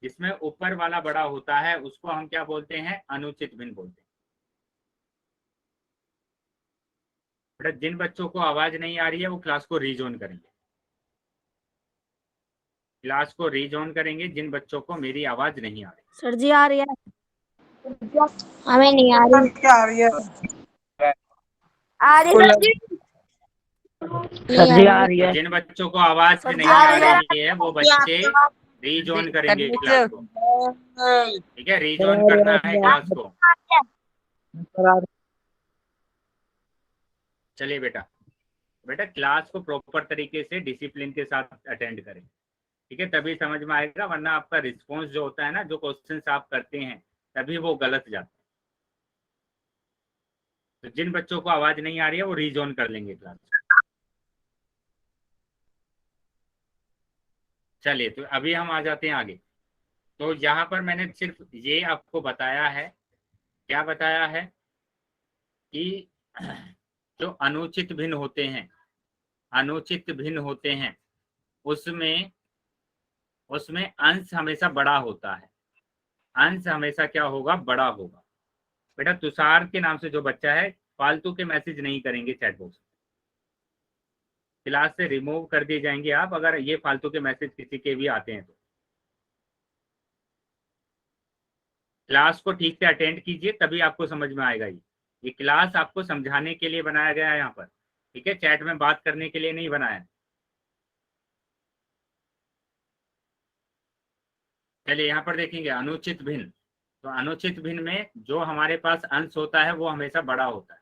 जिसमें ऊपर वाला बड़ा होता है, उसको हम क्या बोलते हैं, अनुचित भिन्न बोलते हैं। बेटा जिन बच्चों को आवाज नहीं आ रही है वो क्लास को रीजोन करेंगे। क्लास को रीजॉइन करेंगे जिन बच्चों को मेरी आवाज नहीं आ रही। सर जी आ रही है। हमें नहीं आ रही। क्या आ रही है? आ रही है सर जी। नहीं आ रही। तो जिन बच्चों को आवाज सर जी नहीं आ आ रही है। रही है वो बच्चे रीजॉइन करेंगे क्लास को। ठीक है, रीजॉइन करना है क्लास को। चलिए बेटा, बेटा क्लास को प्रॉपर तरीके से डिसिप्लिन के साथ अटेंड करें। ठीक है, तभी समझ में आएगा, वरना आपका रिस्पॉन्स जो होता है ना, जो क्वेश्चंस आप करते हैं तभी वो गलत जाता है। तो जिन बच्चों को आवाज नहीं आ रही है वो रीजॉइन कर लेंगे क्लास। चलिए, तो अभी हम आ जाते हैं आगे। तो यहाँ पर मैंने सिर्फ ये आपको बताया है, क्या बताया है कि जो अनुचित भिन्न होते हैं, अनुचित भिन्न होते हैं उसमें उसमें अंश हमेशा बड़ा होता है। अंश हमेशा क्या होगा? बड़ा होगा। बेटा तुषार के नाम से जो बच्चा है, फालतू के मैसेज नहीं करेंगे चैट बॉक्स, क्लास से रिमूव कर दिए जाएंगे आप अगर ये फालतू के मैसेज किसी के भी आते हैं तो। क्लास को ठीक से अटेंड कीजिए, तभी आपको समझ में आएगा। ये क्लास आपको समझाने के लिए बनाया गया है यहाँ पर। ठीक है, चैट में बात करने के लिए नहीं बनाया। चलिए यहाँ पर देखेंगे अनुचित भिन्न। तो अनुचित भिन्न में जो हमारे पास अंश होता है वो हमेशा बड़ा होता है।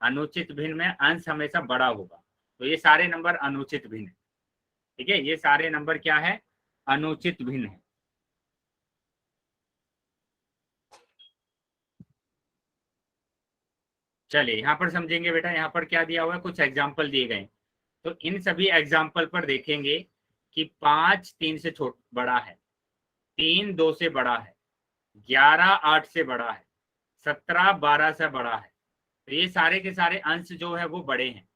अनुचित भिन्न में अंश हमेशा बड़ा होगा। तो ये सारे नंबर अनुचित भिन्न है। ठीक है, ये सारे नंबर क्या है? अनुचित भिन्न है। चलिए यहाँ पर समझेंगे बेटा, यहाँ पर क्या दिया हुआ है, कुछ एग्जाम्पल दिए गए। तो इन सभी एग्जाम्पल पर देखेंगे कि 5 3 से बड़ा है, 3 2 से बड़ा है, 11 8 से बड़ा है, 17 12 से बड़ा है। तो ये सारे के सारे अंश जो है वो बड़े हैं।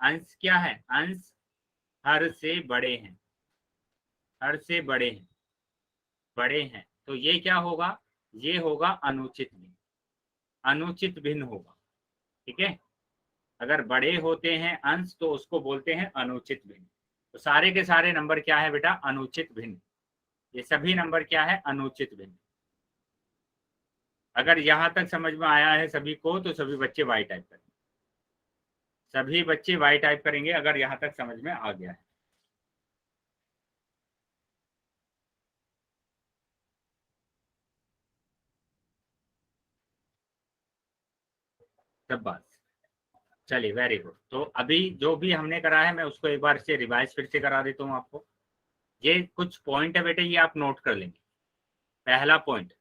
अंश क्या है? अंश हर से बड़े हैं, हर से बड़े हैं, बड़े हैं। तो ये क्या होगा? ये होगा अनुचित भिन्न, अनुचित भिन्न होगा। ठीक है, अगर बड़े होते हैं अंश तो उसको बोलते हैं अनुचित भिन्न। तो सारे के सारे नंबर क्या है बेटा? अनुचित भिन्न। ये सभी नंबर क्या है? अनुचित भिन्न। अगर यहां तक समझ में आया है सभी को तो सभी बच्चे वाई टाइप करेंगे, सभी बच्चे वाई टाइप करेंगे अगर यहां तक समझ में आ गया है। सब बात। चलिए वेरी गुड। तो अभी जो भी हमने करा है मैं उसको एक बार से रिवाइज फिर से करा देता हूँ आपको। ये कुछ पॉइंट है बेटे, ये आप नोट कर लेंगे। पहला पॉइंट,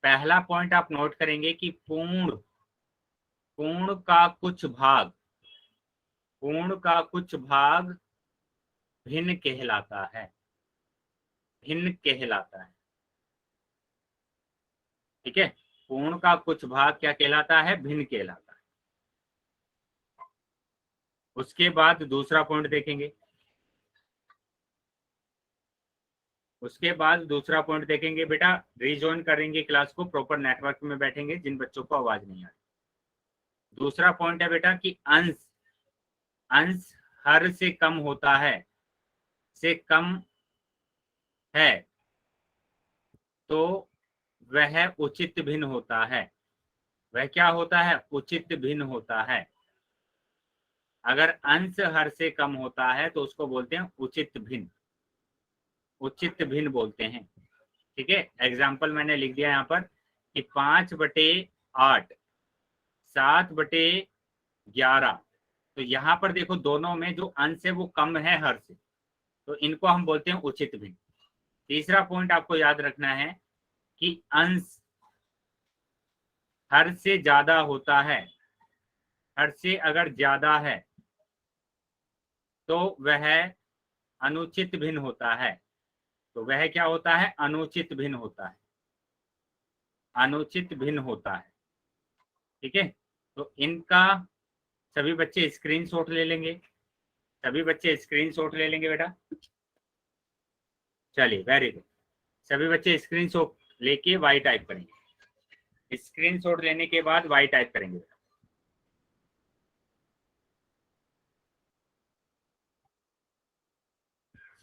पहला पॉइंट आप नोट करेंगे कि पूर्ण, पूर्ण का कुछ भाग, पूर्ण का कुछ भाग भिन्न कहलाता है, भिन्न कहलाता है। ठीक है, पूर्ण का कुछ भाग क्या कहलाता है? भिन्न कहलाता है। उसके बाद दूसरा पॉइंट देखेंगे, उसके बाद दूसरा पॉइंट देखेंगे बेटा, रीजॉइन करेंगे क्लास को, प्रॉपर नेटवर्क में बैठेंगे जिन बच्चों को आवाज नहीं आ रही। दूसरा पॉइंट है बेटा कि अंश, अंश हर से कम होता है, से कम है तो वह उचित भिन्न होता है। वह क्या होता है? उचित भिन्न होता है। अगर अंश हर से कम होता है तो उसको बोलते हैं उचित भिन्न, उचित भिन्न बोलते हैं। ठीक है, एग्जाम्पल मैंने लिख दिया यहाँ पर कि 5/8, 7/11। तो यहाँ पर देखो दोनों में जो अंश है वो कम है हर से, तो इनको हम बोलते हैं उचित भिन्न। तीसरा पॉइंट आपको याद रखना है कि अंश हर से ज्यादा होता है, हर से अगर ज्यादा है तो वह अनुचित भिन्न होता है। तो वह क्या होता है? अनुचित भिन्न होता है, अनुचित भिन्न होता है। ठीक है, तो इनका सभी बच्चे स्क्रीनशॉट ले लेंगे, सभी बच्चे स्क्रीनशॉट ले लेंगे बेटा। चलिए वेरी गुड, सभी बच्चे स्क्रीनशॉट लेके वाई टाइप करेंगे। स्क्रीनशॉट लेने के बाद वाई टाइप करेंगे।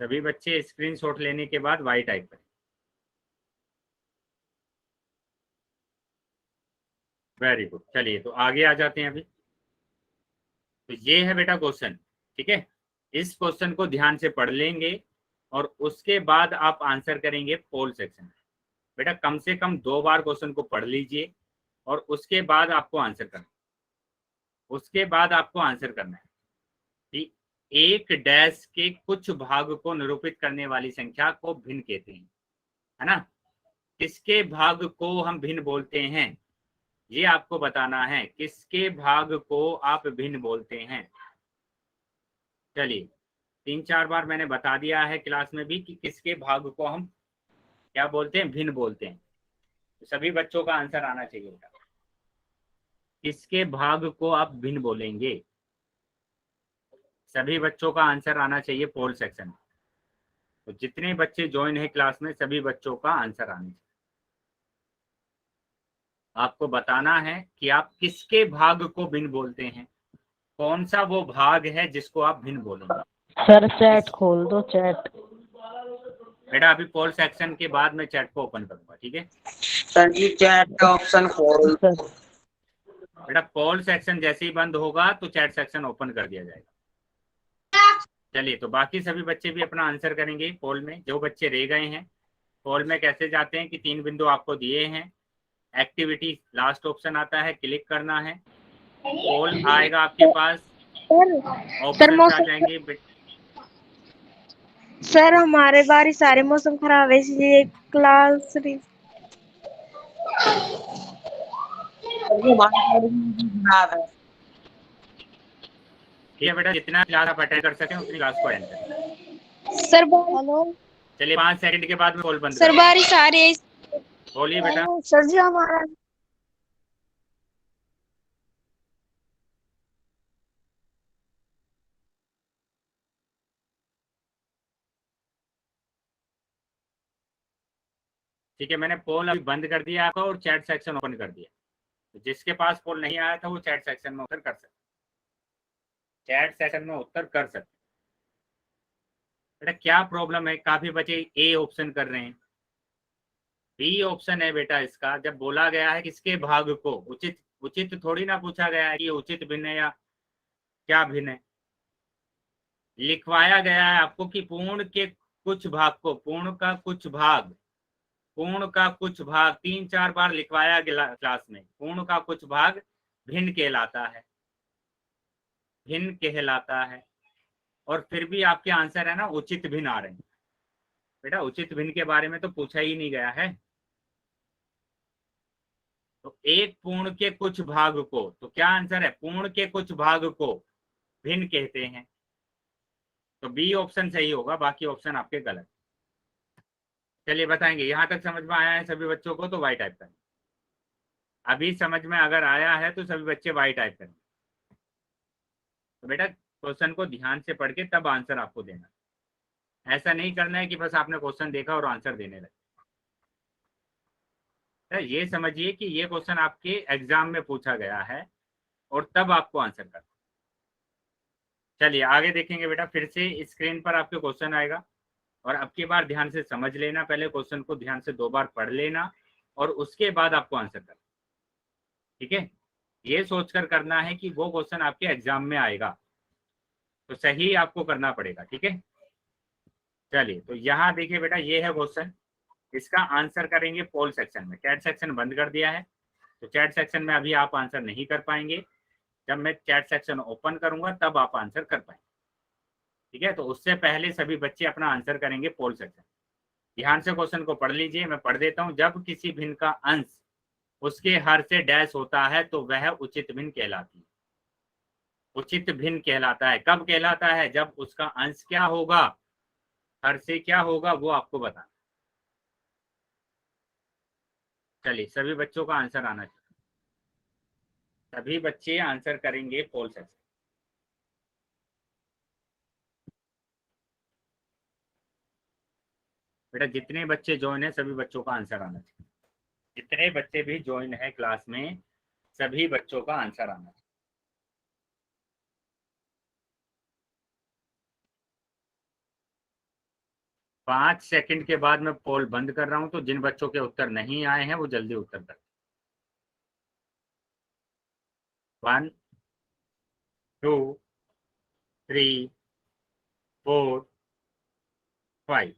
सभी बच्चे स्क्रीनशॉट लेने के बाद वाई टाइप करें। Very good. चलिए तो आगे आ जाते हैं अभी। तो ये है बेटा क्वेश्चन, ठीक है। इस क्वेश्चन को ध्यान से पढ़ लेंगे और उसके बाद आप आंसर करेंगे पोल सेक्शन। बेटा कम से कम 2 बार क्वेश्चन को पढ़ लीजिए और उसके बाद आपको आंसर करना है कि एक डैश के कुछ भाग को निरूपित करने वाली संख्या को भिन्न कहते हैं, है ना। किसके भाग को हम भिन्न बोलते हैं, ये आपको बताना है, किसके भाग को आप भिन्न बोलते हैं। चलिए 3-4 बार मैंने बता दिया है क्लास में भी कि किसके भाग को हम क्या बोलते हैं, भिन्न बोलते हैं। तो सभी बच्चों का आंसर आना चाहिए बेटा, किसके भाग को आप भिन्न बोलेंगे। सभी बच्चों का आंसर आना चाहिए पोल सेक्शन में। तो जितने बच्चे ज्वाइन है क्लास में सभी बच्चों का आंसर आना चाहिए। आपको बताना है कि आप किसके भाग को भिन्न बोलते हैं, कौन सा वो भाग है जिसको आप भिन्न बोलेंगे। सर चैट खोल दो, चैट। बेटा अभी पोल सेक्शन के बाद मैं चैट को ओपन करूंगा, ठीक है। सर जी चैट का ऑप्शन खोल। बेटा पोल सेक्शन जैसे ही बंद होगा तो चैट सेक्शन ओपन कर दिया जाएगा। चलिए तो बाकी सभी बच्चे भी अपना आंसर करेंगे पोल में। जो बच्चे रह गए हैं, पोल में कैसे जाते हैं कि 3 बिंदु आपको दिए हैं, एक्टिविटी लास्ट ऑप्शन आता है, क्लिक करना है, पोल आएगा आपके पास, ऑप्शन आ जाएंगे। सर हमारे बार सारे मौसम खराब है इसलिए क्लास खराब है। ठीक है बेटा, जितना क्लास आप अटेंड कर सकें उतनी क्लास को अटेंड करें। Sir hello. चलिए 5 सेकंड के बाद में पोल बंद सर कर बारिश आ रही है। बोलिए बेटा। सर जी हमारा ठीक है, मैंने पोल अभी बंद कर दिया आपका और चैट सेक्शन ओपन कर दिया। तो जिसके पास पोल नहीं आया था वो चैट सेक्शन में उत्तर कर सकते, बेटा क्या प्रॉब्लम है, काफी बच्चे ए ऑप्शन कर रहे हैं, बी ऑप्शन है बेटा इसका। जब बोला गया है किसके भाग को, उचित थोड़ी ना पूछा गया है कि उचित भिन्न है या क्या भिन्न है। लिखवाया गया है आपको कि पूर्ण के कुछ भाग को, पूर्ण का कुछ भाग 3-4 बार लिखवाया गया क्लास में। पूर्ण का कुछ भाग भिन्न कहलाता है और फिर भी आपके आंसर है ना उचित भिन्न आ रहे हैं। बेटा उचित भिन्न के बारे में तो पूछा ही नहीं गया है। तो एक पूर्ण के कुछ भाग को, तो क्या आंसर है, पूर्ण के कुछ भाग को भिन्न कहते हैं। तो बी ऑप्शन सही होगा, बाकी ऑप्शन आपके गलत। चलिए बताएंगे, यहां तक समझ में आया है सभी बच्चों को तो वाई टाइप करें। अभी समझ में अगर आया है तो सभी बच्चे वाई टाइप करें। तो बेटा क्वेश्चन को ध्यान से पढ़ के तब आंसर आपको देना, ऐसा नहीं करना है कि बस आपने क्वेश्चन देखा और आंसर देने लगे। ये समझिए कि ये क्वेश्चन आपके एग्जाम में पूछा गया है और तब आपको आंसर करना। चलिए आगे देखेंगे बेटा, फिर से स्क्रीन पर आपके क्वेश्चन आएगा और अब की बार ध्यान से समझ लेना, पहले क्वेश्चन को ध्यान से 2 बार पढ़ लेना और उसके बाद आपको आंसर करना, ठीक है। ये सोचकर करना है कि वो क्वेश्चन आपके एग्जाम में आएगा तो सही आपको करना पड़ेगा, ठीक है। चलिए तो यहाँ देखिए बेटा, ये है क्वेश्चन, इसका आंसर करेंगे पोल सेक्शन में। चैट सेक्शन बंद कर दिया है तो चैट सेक्शन में अभी आप आंसर नहीं कर पाएंगे, जब मैं चैट सेक्शन ओपन करूंगा तब आप आंसर कर पाएंगे, ठीक है। तो उससे पहले सभी बच्चे अपना आंसर करेंगे पोल सेक्शन। ध्यान से क्वेश्चन को पढ़ लीजिए, मैं पढ़ देता हूं। जब किसी भिन्न का अंश उसके हर से डैश होता है तो वह उचित भिन्न कहलाती है। उचित भिन्न कहलाता है कब कहलाता है, जब उसका अंश क्या होगा, हर से क्या होगा वो आपको बताना। चलिए सभी बच्चों का आंसर आना चाहिए, सभी बच्चे आंसर करेंगे पोल सेक्शन। बेटा जितने बच्चे ज्वाइन है सभी बच्चों का आंसर आना चाहिए, जितने बच्चे भी ज्वाइन है क्लास में सभी बच्चों का आंसर आना चाहिए। 5 सेकंड के बाद मैं पोल बंद कर रहा हूं, तो जिन बच्चों के उत्तर नहीं आए हैं वो जल्दी उत्तर कर। 1 2 3 4 5।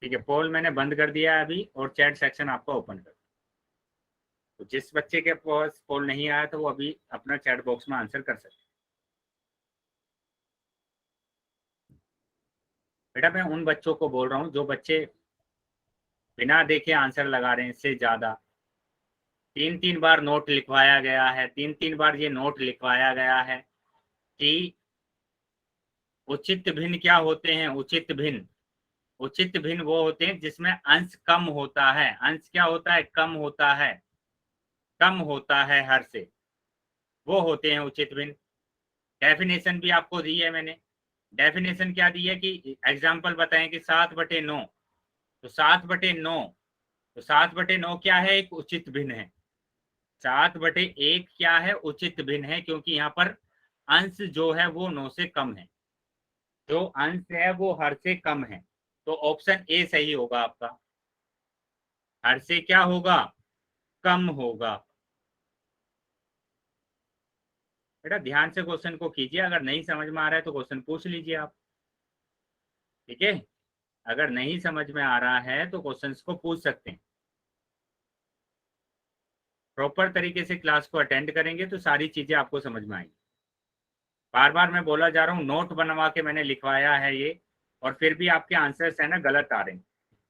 ठीक है, पोल मैंने बंद कर दिया है अभी, और चैट सेक्शन आपका ओपन कर। तो जिस बच्चे के पास पोल नहीं आया तो वो अभी अपना चैट बॉक्स में आंसर कर सकते। बेटा मैं उन बच्चों को बोल रहा हूँ जो बच्चे बिना देखे आंसर लगा रहे हैं, इससे ज्यादा 3-3 बार नोट लिखवाया गया है, 3-3 बार ये नोट लिखवाया गया है कि उचित भिन्न क्या होते हैं। उचित भिन्न वो होते हैं जिसमें अंश कम होता है। अंश क्या होता है? कम होता है, कम होता है हर से, वो होते हैं उचित भिन्न। डेफिनेशन भी आपको दी है मैंने। डेफिनेशन क्या दी है कि एग्जाम्पल बताएं कि 7/9, तो 7/9, तो 7/9 क्या है? एक उचित भिन्न है। 7/1 क्या है? उचित भिन्न है, क्योंकि यहाँ पर अंश जो है वो 9 से कम है, जो अंश है वो हर से कम है। तो ऑप्शन ए सही होगा आपका। हर से क्या होगा? कम होगा। बेटा ध्यान से क्वेश्चन को कीजिए, अगर नहीं समझ में आ रहा है तो क्वेश्चन पूछ लीजिए आप। ठीक है, अगर नहीं समझ में आ रहा है तो क्वेश्चंस को पूछ सकते हैं। प्रॉपर तरीके से क्लास को अटेंड करेंगे तो सारी चीजें आपको समझ में आएंगी। बार बार मैं बोला जा रहा हूँ, नोट बनवा के मैंने लिखवाया है ये, और फिर भी आपके आंसर्स है ना गलत आ रहे हैं।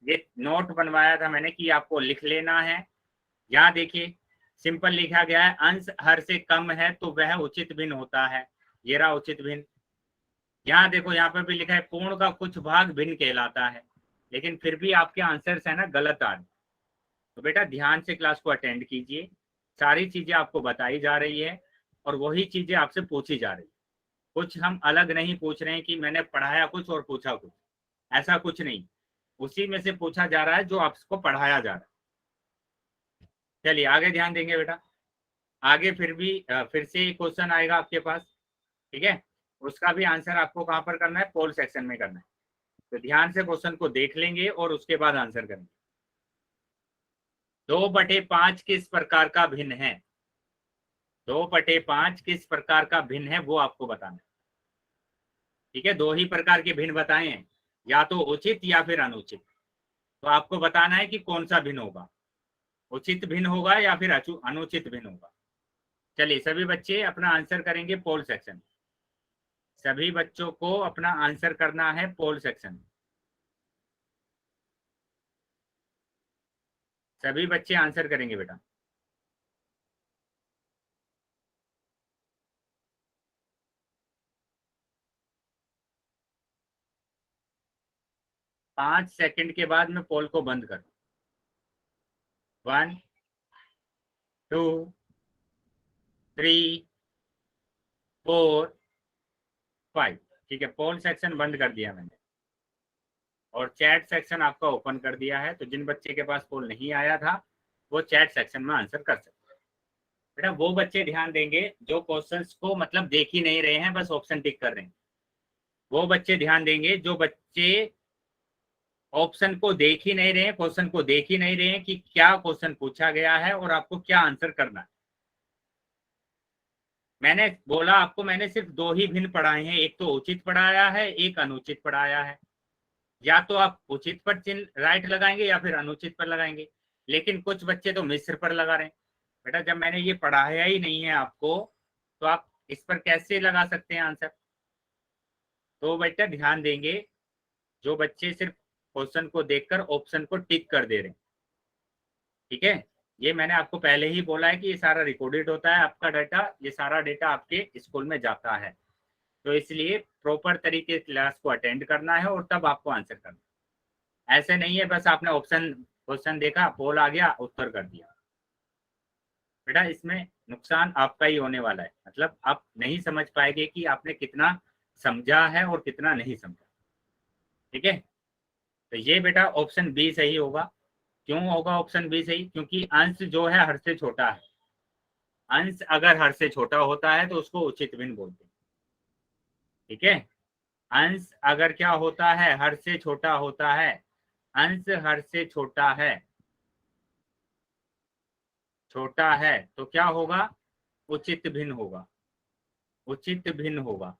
ये नोट बनवाया था मैंने कि आपको लिख लेना है। यहाँ देखिए सिंपल लिखा गया है, अंश हर से कम है तो वह उचित भिन्न होता है। ये रहा उचित भिन्न। यहाँ देखो यहाँ पर भी लिखा है पूर्ण का कुछ भाग भिन्न कहलाता है, लेकिन फिर भी आपके आंसर्स है ना गलत आ रहे। तो बेटा ध्यान से क्लास को अटेंड कीजिए, सारी चीजें आपको बताई जा रही है और वही चीजें आपसे पूछी जा रही है। कुछ हम अलग नहीं पूछ रहे हैं कि मैंने पढ़ाया कुछ और पूछा कुछ, ऐसा कुछ नहीं। उसी में से पूछा जा रहा है जो आपको पढ़ाया जा रहा है। चलिए आगे ध्यान देंगे बेटा। आगे फिर से क्वेश्चन आएगा आपके पास, ठीक है, उसका भी आंसर आपको कहाँ पर करना है? पोल सेक्शन में करना है। तो ध्यान से क्वेश्चन को देख लेंगे और उसके बाद आंसर करेंगे। 2/5 किस प्रकार का भिन्न है? 2/5 किस प्रकार का भिन्न है वो आपको बताना है। ठीक है, 2 ही प्रकार के भिन्न बताए हैं, या तो उचित या फिर अनुचित। तो आपको बताना है कि कौन सा भिन्न होगा, उचित भिन्न होगा या फिर अनुचित भिन्न होगा। चलिए सभी बच्चे अपना आंसर करेंगे पोल सेक्शन। सभी बच्चों को अपना आंसर करना है पोल सेक्शन। सभी बच्चे आंसर करेंगे बेटा। पांच सेकंड के बाद मैं पोल को बंद करूं। 1 2 3 4 5। ठीक है, पोल सेक्शन बंद कर दिया मैंने और चैट सेक्शन आपका ओपन कर दिया है। तो जिन बच्चे के पास पोल नहीं आया था वो चैट सेक्शन में आंसर कर सकते हैं। बेटा वो बच्चे ध्यान देंगे जो क्वेश्चंस को मतलब देख ही नहीं रहे हैं, बस ऑप्शन टिक कर रहे हैं। वो बच्चे ध्यान देंगे जो बच्चे ऑप्शन को देख ही नहीं रहे हैं, क्वेश्चन को देख ही नहीं रहे हैं कि क्या क्वेश्चन पूछा गया है और आपको क्या आंसर करना है। मैंने बोला आपको, मैंने सिर्फ 2 ही भिन्न पढ़ाए हैं, एक तो उचित पढ़ाया है, एक अनुचित पढ़ाया है। या तो आप उचित पर चिन्ह राइट लगाएंगे या फिर अनुचित पर लगाएंगे, लेकिन कुछ बच्चे तो मिश्र पर लगा रहे हैं। बेटा जब मैंने ये पढ़ाया ही नहीं है आपको तो आप इस पर कैसे लगा सकते हैं आंसर? तो बेटा ध्यान देंगे जो बच्चे सिर्फ क्वेश्चन को देखकर ऑप्शन को टिक कर दे रहे हैं। ठीक है, ये मैंने आपको पहले ही बोला है कि ये सारा रिकॉर्डेड होता है आपका डाटा, ये सारा डेटा आपके स्कूल में जाता है। तो इसलिए प्रॉपर तरीके से क्लास को अटेंड करना है और तब आपको आंसर करना है। ऐसे नहीं है बस आपने ऑप्शन क्वेश्चन देखा, पोल आ गया, उत्तर कर दिया। बेटा इसमें नुकसान आपका ही होने वाला है, मतलब आप नहीं समझ पाएंगे कि आपने कितना समझा है और कितना नहीं समझा। ठीक है, तो ये बेटा ऑप्शन बी सही होगा। क्यों होगा ऑप्शन बी सही? क्योंकि अंश जो है हर से छोटा है। अंश अगर हर से छोटा होता है तो उसको उचित भिन्न बोलते हैं। ठीक है, अंश अगर क्या होता है, हर से छोटा होता है, अंश हर से छोटा है, छोटा है, तो क्या होगा, उचित भिन्न होगा, उचित भिन्न होगा।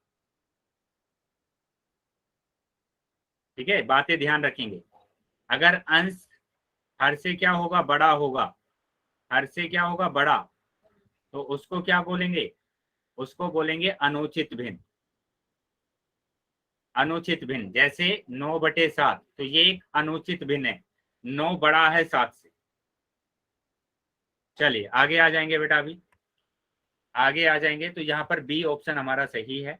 ठीक है, बातें ध्यान रखेंगे। अगर अंश हर से क्या होगा, बड़ा होगा, हर से क्या होगा, बड़ा, तो उसको क्या बोलेंगे, उसको बोलेंगे अनुचित भिन्न। अनुचित भिन्न, जैसे 9/7, तो ये एक अनुचित भिन्न है, 9 बड़ा है 7 से। चलिए आगे आ जाएंगे बेटा, अभी आगे आ जाएंगे। तो यहाँ पर बी ऑप्शन हमारा सही है।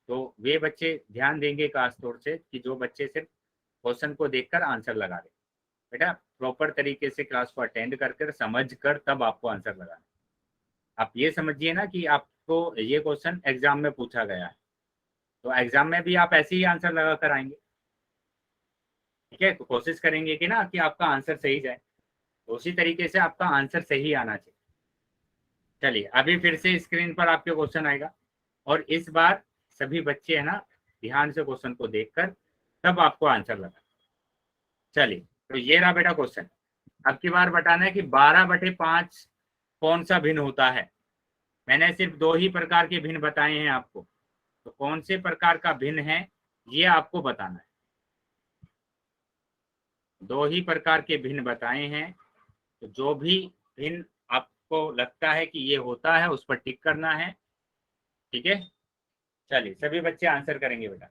तो वे बच्चे ध्यान देंगे खास तौर से कि जो बच्चे सिर्फ क्वेश्चन को देखकर आंसर लगा रहे, बेटा प्रॉपर तरीके से क्लास को अटेंड कर समझ कर तब आपको आंसर लगाना। आप ये समझिए ना कि आपको ये क्वेश्चन एग्जाम में पूछा गया है, तो एग्जाम में भी आप ऐसे ही आंसर लगा कर आएंगे। ठीक है, तो कोशिश करेंगे कि ना कि आपका आंसर सही जाए, तो उसी तरीके से आपका आंसर सही आना चाहिए। चलिए अभी फिर से स्क्रीन पर आपके क्वेश्चन आएगा, और इस बार सभी बच्चे है ना ध्यान से क्वेश्चन को देखकर तब आपको आंसर लगा। चलिए तो ये रहा बेटा क्वेश्चन। अब की बार बताना है कि 12/5 कौन सा भिन्न होता है। मैंने सिर्फ 2 ही प्रकार के भिन्न बताए हैं आपको, तो कौन से प्रकार का भिन्न है ये आपको बताना है। 2 ही प्रकार के भिन्न बताए हैं, तो जो भी भिन्न आपको लगता है कि ये होता है उस पर टिक करना है। ठीक है, चलिए सभी बच्चे आंसर करेंगे बेटा।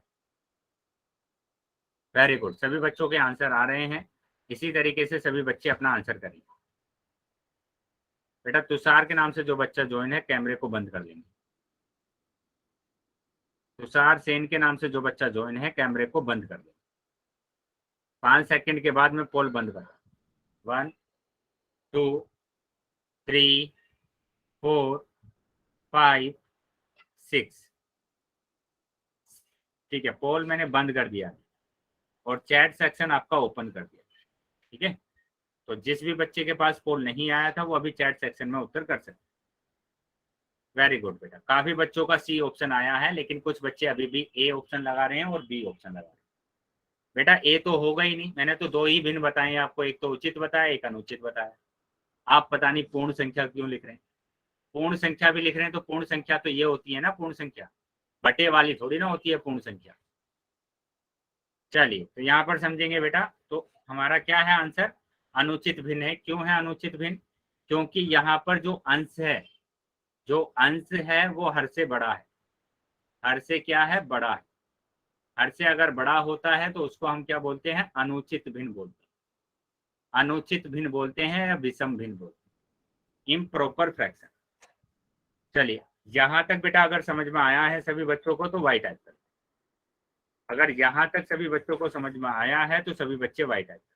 वेरी गुड, सभी बच्चों के आंसर आ रहे हैं। इसी तरीके से सभी बच्चे अपना आंसर करेंगे। बेटा तुषार के नाम से जो बच्चा ज्वाइन है कैमरे को बंद कर लेंगे। तुषार सेन के नाम से जो बच्चा ज्वाइन है कैमरे को बंद कर देंगे। 5 सेकंड के बाद में पोल बंद कर, 1 2 3 4 5 6। ठीक है, पोल मैंने बंद कर दिया और चैट सेक्शन आपका ओपन कर दिया। ठीक है, तो जिस भी बच्चे के पास पोल नहीं आया था वो अभी चैट सेक्शन में उत्तर कर सकते। वेरी गुड बेटा, काफी बच्चों का सी ऑप्शन आया है, लेकिन कुछ बच्चे अभी भी ए ऑप्शन लगा रहे हैं और बी ऑप्शन लगा रहे हैं। बेटा ए तो होगा ही नहीं, मैंने तो 2 ही भिन्न बताए हैं आपको, एक तो उचित बताया, एक अनुचित बताया। आप पता नहीं पूर्ण संख्या क्यों लिख रहे हैं, पूर्ण संख्या भी लिख रहे हैं, तो पूर्ण संख्या तो ये होती है ना, पूर्ण संख्या बटे वाली थोड़ी ना होती है पूर्ण संख्या। चलिए तो यहाँ पर समझेंगे बेटा, तो हमारा क्या है आंसर, अनुचित भिन्न है। क्यों है अनुचित भिन्न, क्योंकि यहाँ पर जो अंश है, जो अंश है वो हर से बड़ा है। हर से क्या है, बड़ा है। हर से अगर बड़ा होता है तो उसको हम क्या बोलते हैं, अनुचित भिन्न बोलते हैं। अनुचित भिन्न बोलते हैं या विषम भिन्न बोलते हैं, इम्प्रॉपर फ्रैक्शन। चलिए यहां तक बेटा अगर समझ में आया है सभी बच्चों को तो वाई टाइप कर। अगर यहां तक सभी बच्चों को समझ में आया है तो सभी बच्चे वाई टाइप कर।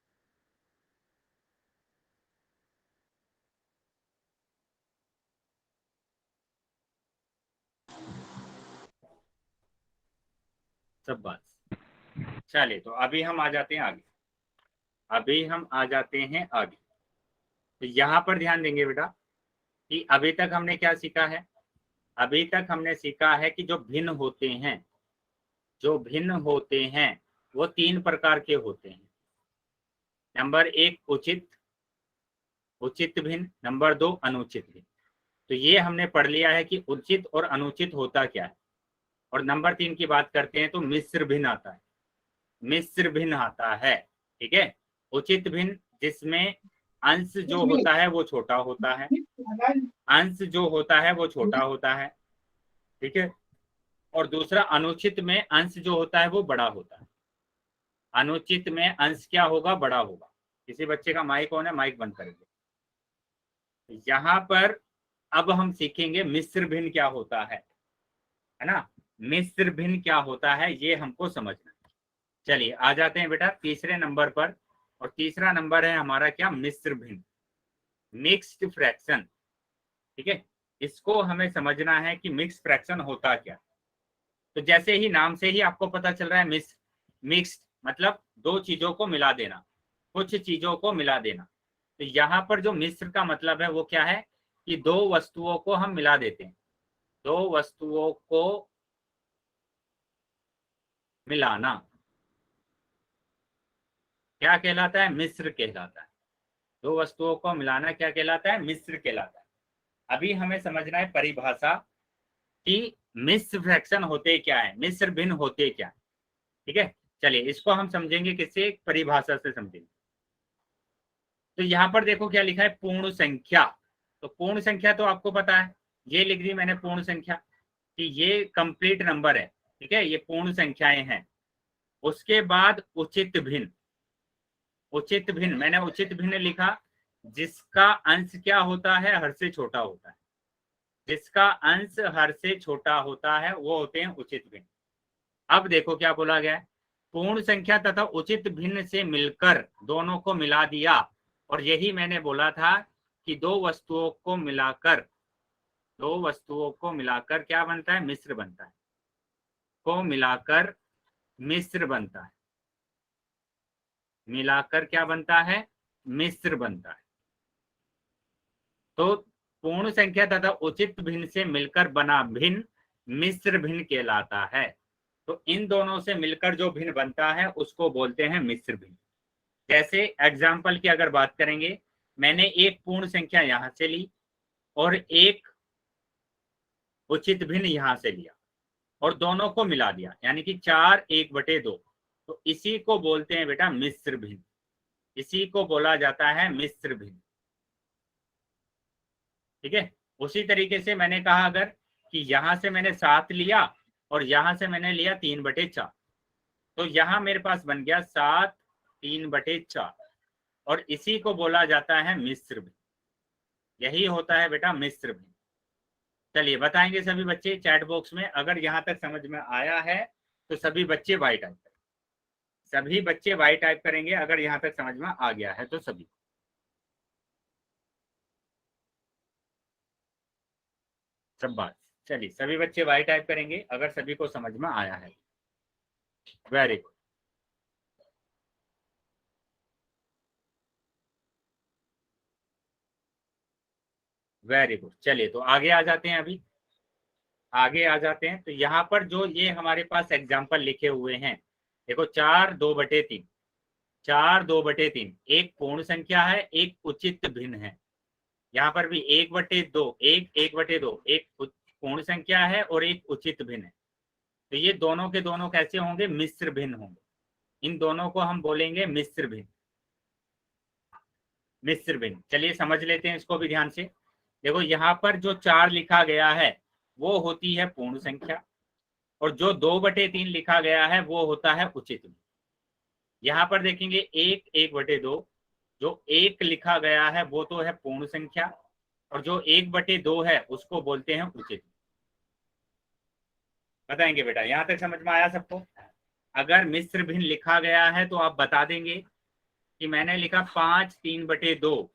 सब बात। चलिए तो अभी हम आ जाते हैं आगे, अभी हम आ जाते हैं आगे। तो यहाँ पर ध्यान देंगे बेटा कि अभी तक हमने क्या सीखा है, अभी तक हमने सीखा है कि जो भिन्न होते हैं, जो भिन्न होते हैं वो 3 प्रकार के होते हैं। नंबर 1 उचित, उचित भिन्न। नंबर 2 अनुचित भिन्न। तो ये हमने पढ़ लिया है कि उचित और अनुचित होता क्या है। और नंबर 3 की बात करते हैं तो मिश्र भिन्न आता है, मिश्र भिन्न आता है। ठीक है, उचित भिन्न जिसमें अंश जो होता है वो छोटा होता है, अंश जो होता है वो छोटा होता है। ठीक है, और दूसरा अनुचित में अंश जो होता है वो बड़ा होता है। अनुचित में अंश क्या होगा, बड़ा होगा। किसी बच्चे का माइक ऑन है, माइक बंद करेंगे। यहाँ पर अब हम सीखेंगे मिश्र भिन्न क्या होता है ना, मिश्र भिन्न क्या होता है ये हमको समझना। चलिए आ जाते हैं बेटा तीसरे नंबर पर, और तीसरा नंबर है हमारा क्या, मिश्र भिन्न, मिक्स्ड फ्रैक्शन। ठीक है, इसको हमें समझना है कि मिक्स फ्रैक्शन होता क्या। तो जैसे ही नाम से ही आपको पता चल रहा है मिक्स्ड मतलब 2 चीजों को मिला देना, कुछ चीजों को मिला देना। तो यहाँ पर जो मिश्र का मतलब है वो क्या है कि 2 वस्तुओं को हम मिला देते हैं, 2 वस्तुओं को मिलाना क्या कहलाता है? मिश्र कहलाता है। दो वस्तुओं को मिलाना क्या कहलाता है? मिश्र कहलाता है। अभी हमें समझना है परिभाषा कि मिश्र फ्रैक्शन होते क्या है, मिश्र भिन्न होते क्या है। ठीक है, चलिए इसको हम समझेंगे किससे? परिभाषा से समझेंगे। तो यहाँ पर देखो क्या लिखा है, पूर्ण संख्या। तो पूर्ण संख्या तो आपको पता है, ये लिख दी मैंने पूर्ण संख्या कि ये कंप्लीट नंबर है। ठीक है, ये पूर्ण संख्याएं हैं। उसके बाद उचित भिन्न, उचित भिन्न मैंने उचित भिन्न लिखा जिसका अंश क्या होता है? हर से छोटा होता है। जिसका अंश हर से छोटा होता है वो होते हैं उचित भिन्न। अब देखो क्या बोला गया है, पूर्ण संख्या तथा उचित भिन्न से मिलकर दोनों को मिला दिया। और यही मैंने बोला था कि दो वस्तुओं को मिलाकर, दो वस्तुओं को मिलाकर क्या बनता है? मिश्र बनता है। को मिलाकर मिश्र बनता है। मिलाकर क्या बनता है? मिश्र बनता है। तो पूर्ण संख्या तथा उचित भिन्न से मिलकर बना भिन्न मिश्र भिन्न कहलाता है। तो इन दोनों से मिलकर जो भिन्न बनता है उसको बोलते हैं मिश्र भिन्न। जैसे एग्जाम्पल की अगर बात करेंगे, मैंने एक पूर्ण संख्या यहां से ली और एक उचित भिन्न यहां से लिया और दोनों को मिला दिया, यानी कि 4/1/2। तो इसी को बोलते हैं बेटा मिश्र भिन्न। इसी को बोला जाता है मिश्र भिन्न। ठीक है, उसी तरीके से मैंने कहा अगर कि यहां से मैंने 7 लिया और यहां से मैंने लिया 3/4, तो यहां मेरे पास बन गया 7 3/4 और इसी को बोला जाता है मिश्र भिन्न। यही होता है बेटा मिश्र भिन्न। चलिए बताएंगे सभी बच्चे चैट बॉक्स में, अगर यहां तक समझ में आया है तो सभी बच्चे वाई टाइप करें। सभी बच्चे वाई टाइप करेंगे अगर यहां तक समझ में आ गया है तो सभी। सब बात, चलिए सभी बच्चे वाई टाइप करेंगे अगर सभी को समझ में आया है। Very good. वेरी गुड, चलिए तो आगे आ जाते हैं। अभी आगे आ जाते हैं। तो यहाँ पर जो ये हमारे पास एग्जाम्पल लिखे हुए हैं, देखो 4/2/3, 4/2/3 एक पूर्ण संख्या है, एक उचित भिन्न है। यहाँ पर भी 1/2, 1/2 एक पूर्ण संख्या है और एक उचित भिन्न है। तो ये दोनों के दोनों कैसे होंगे? मिश्र भिन्न होंगे। इन दोनों को हम बोलेंगे मिश्र भिन्न। मिश्र भिन्न, चलिए समझ लेते हैं इसको भी ध्यान से। देखो यहाँ पर जो 4 लिखा गया है वो होती है पूर्ण संख्या और जो 2/3 लिखा गया है वो होता है उचित भिन्न। यहाँ पर देखेंगे 1/2, जो 1 लिखा गया है वो तो है पूर्ण संख्या और जो 1/2 है उसको बोलते हैं उचित। बताएंगे बेटा, यहाँ तक समझ में आया सबको? अगर मिश्र भिन्न लिखा गया है तो आप बता देंगे कि मैंने लिखा 5/3/2,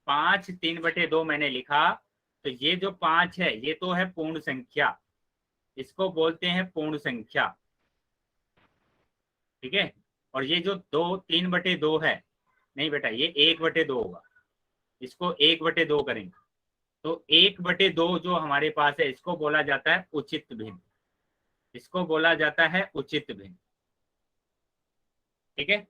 5/3/2 मैंने लिखा। तो ये जो 5 है ये तो है पूर्ण संख्या, इसको बोलते हैं पूर्ण संख्या। ठीक है, और ये जो 3/2 है, नहीं बेटा ये 1/2 होगा, इसको 1/2 करेंगे। तो 1/2 जो हमारे पास है इसको बोला जाता है उचित भिन्न। इसको बोला जाता है उचित भिन्न। ठीक है,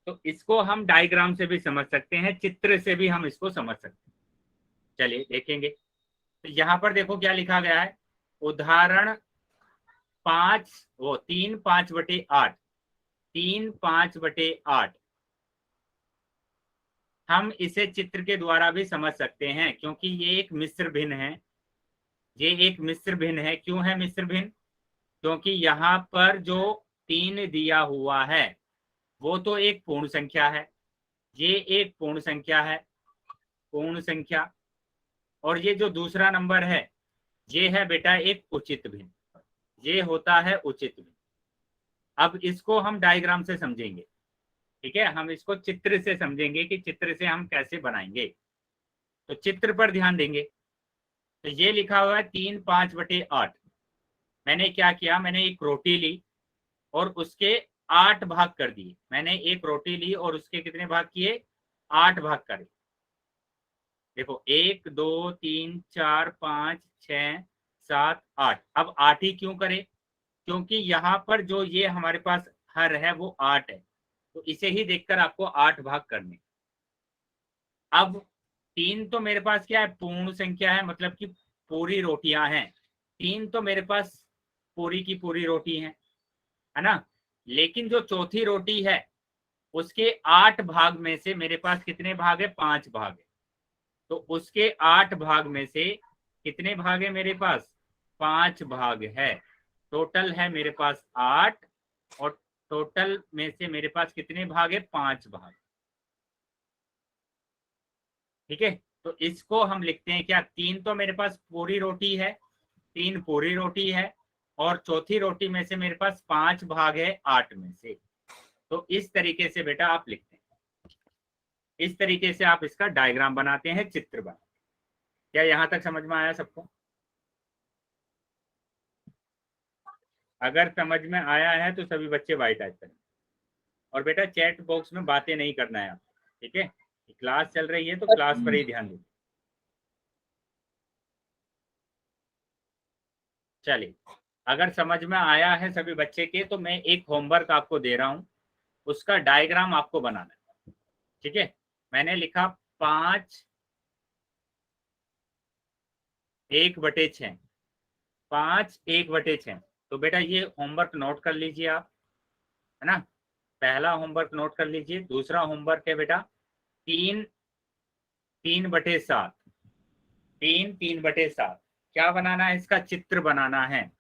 तो इसको हम डायग्राम से भी समझ सकते हैं, चित्र से भी हम इसको समझ सकते हैं। चलिए देखेंगे। तो यहाँ पर देखो क्या लिखा गया है, उदाहरण 3/5/8, 3/5/8। हम इसे चित्र के द्वारा भी समझ सकते हैं क्योंकि ये एक मिश्र भिन्न है। ये एक मिश्र भिन्न है। क्यों है मिश्र भिन्न? क्योंकि यहाँ पर जो 3 दिया हुआ है वो तो एक पूर्ण संख्या है, ये एक पूर्ण संख्या है, पूर्ण संख्या। और ये जो दूसरा नंबर है ये है बेटा एक उचित भिन्न, ये होता है उचित भिन्न। अब इसको हम डायग्राम से समझेंगे। ठीक है, हम इसको चित्र से समझेंगे कि चित्र से हम कैसे बनाएंगे। तो चित्र पर ध्यान देंगे। तो ये लिखा हुआ है 3/5/8। मैंने क्या किया, मैंने एक रोटी ली और उसके 8 भाग कर दिए। मैंने एक रोटी ली और उसके कितने भाग किए? 8 भाग करे। देखो 1 2 3 4 5 6 7 8। अब 8 ही क्यों करे? क्योंकि यहाँ पर जो ये हमारे पास हर है वो 8 है, तो इसे ही देखकर आपको 8 भाग करने। अब 3 तो मेरे पास क्या है, पूर्ण संख्या है, मतलब कि पूरी रोटियां हैं। 3 तो मेरे पास पूरी की पूरी रोटी है ना। लेकिन जो चौथी रोटी है उसके 8 भाग में से मेरे पास कितने भाग है, 5 भाग है। तो उसके 8 भाग में से कितने भाग है मेरे पास, 5 भाग है। टोटल है मेरे पास 8 और टोटल में से मेरे पास कितने भाग है, 5 भाग। ठीक है, तो इसको हम लिखते हैं क्या, 3 तो मेरे पास पूरी रोटी है, 3 पूरी रोटी है, और चौथी रोटी में से मेरे पास 5 भाग है 8 में से। तो इस तरीके से बेटा आप लिखते हैं, इस तरीके से आप इसका डायग्राम बनाते हैं, चित्र बनाते हैं। क्या यहां तक समझ में आया सबको? अगर समझ में आया है तो सभी बच्चे वाई टाइप करें, और बेटा चैट बॉक्स में बातें नहीं करना है आपको, ठीक है? क्लास चल रही है तो क्लास पर ही ध्यान दीजिए। चलिए, अगर समझ में आया है सभी बच्चे के, तो मैं एक होमवर्क आपको दे रहा हूं, उसका डायग्राम आपको बनाना है। ठीक है, मैंने लिखा 5 1/6, 5 1/6। तो बेटा ये होमवर्क नोट कर लीजिए आप, है ना। पहला होमवर्क नोट कर लीजिए। दूसरा होमवर्क है बेटा 3 3/7, 3 3/7। क्या बनाना है, इसका चित्र बनाना है,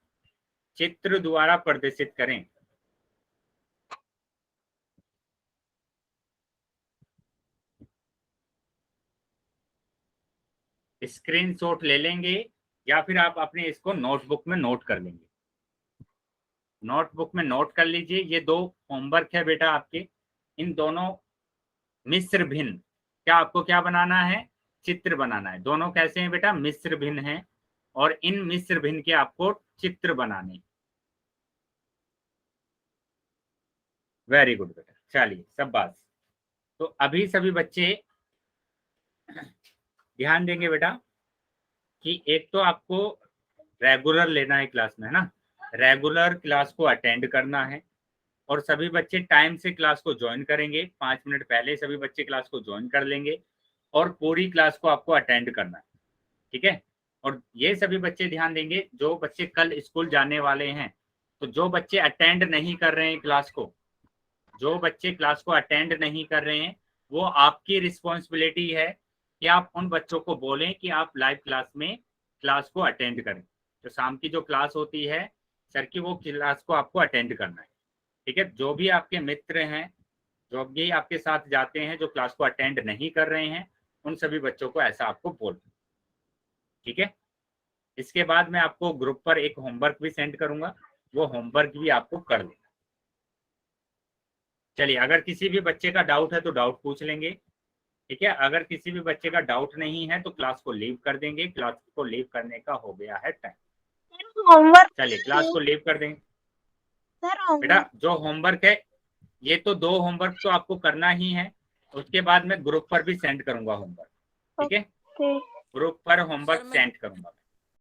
चित्र द्वारा प्रदर्शित करें। स्क्रीनशॉट ले लेंगे या फिर आप अपने इसको नोटबुक में नोट कर लेंगे। नोटबुक में नोट कर लीजिए। ये 2 होमवर्क है बेटा आपके, इन दोनों मिश्र भिन्न। क्या आपको क्या बनाना है, चित्र बनाना है। दोनों कैसे हैं बेटा, मिश्र भिन्न हैं, और इन मिश्र भिन्न के आपको चित्र बनाने। वेरी गुड बेटा, चलिए सब बात। तो अभी सभी बच्चे ध्यान देंगे बेटा कि एक तो आपको रेगुलर लेना है क्लास में, है ना। रेगुलर क्लास को अटेंड करना है, और सभी बच्चे टाइम से क्लास को ज्वाइन करेंगे। 5 मिनट पहले सभी बच्चे क्लास को ज्वाइन कर लेंगे, और पूरी क्लास को आपको अटेंड करना है, ठीक है। और ये सभी बच्चे ध्यान देंगे, जो बच्चे कल स्कूल जाने वाले हैं, तो जो बच्चे अटेंड नहीं कर रहे हैं क्लास को, जो बच्चे क्लास को अटेंड नहीं कर रहे हैं, वो आपकी रिस्पॉन्सिबिलिटी है कि आप उन बच्चों को बोलें कि आप लाइव क्लास में क्लास को अटेंड करें। तो शाम की जो क्लास होती है सर की, वो क्लास को आपको अटेंड करना है, ठीक है। जो भी आपके मित्र हैं, जो भी आपके साथ जाते हैं, जो क्लास को अटेंड नहीं कर रहे हैं, उन सभी बच्चों को ऐसा आपको बोलना, ठीक है। इसके बाद मैं आपको ग्रुप पर एक होमवर्क भी सेंड करूंगा, वो होमवर्क भी आपको कर लेना। चलिए, अगर किसी भी बच्चे का डाउट है तो डाउट पूछ लेंगे, ठीक है। अगर किसी भी बच्चे का डाउट नहीं है तो क्लास को लीव कर देंगे। क्लास को लीव करने का हो गया है टाइम। होमवर्क चलिए क्लास को लीव कर देंगे। सर बेटा जो होमवर्क है, ये तो 2 होमवर्क तो आपको करना ही है, उसके बाद मैं ग्रुप पर भी सेंड करूंगा होमवर्क, ठीक है। ग्रुप पर होमवर्क सेंड करूंगा।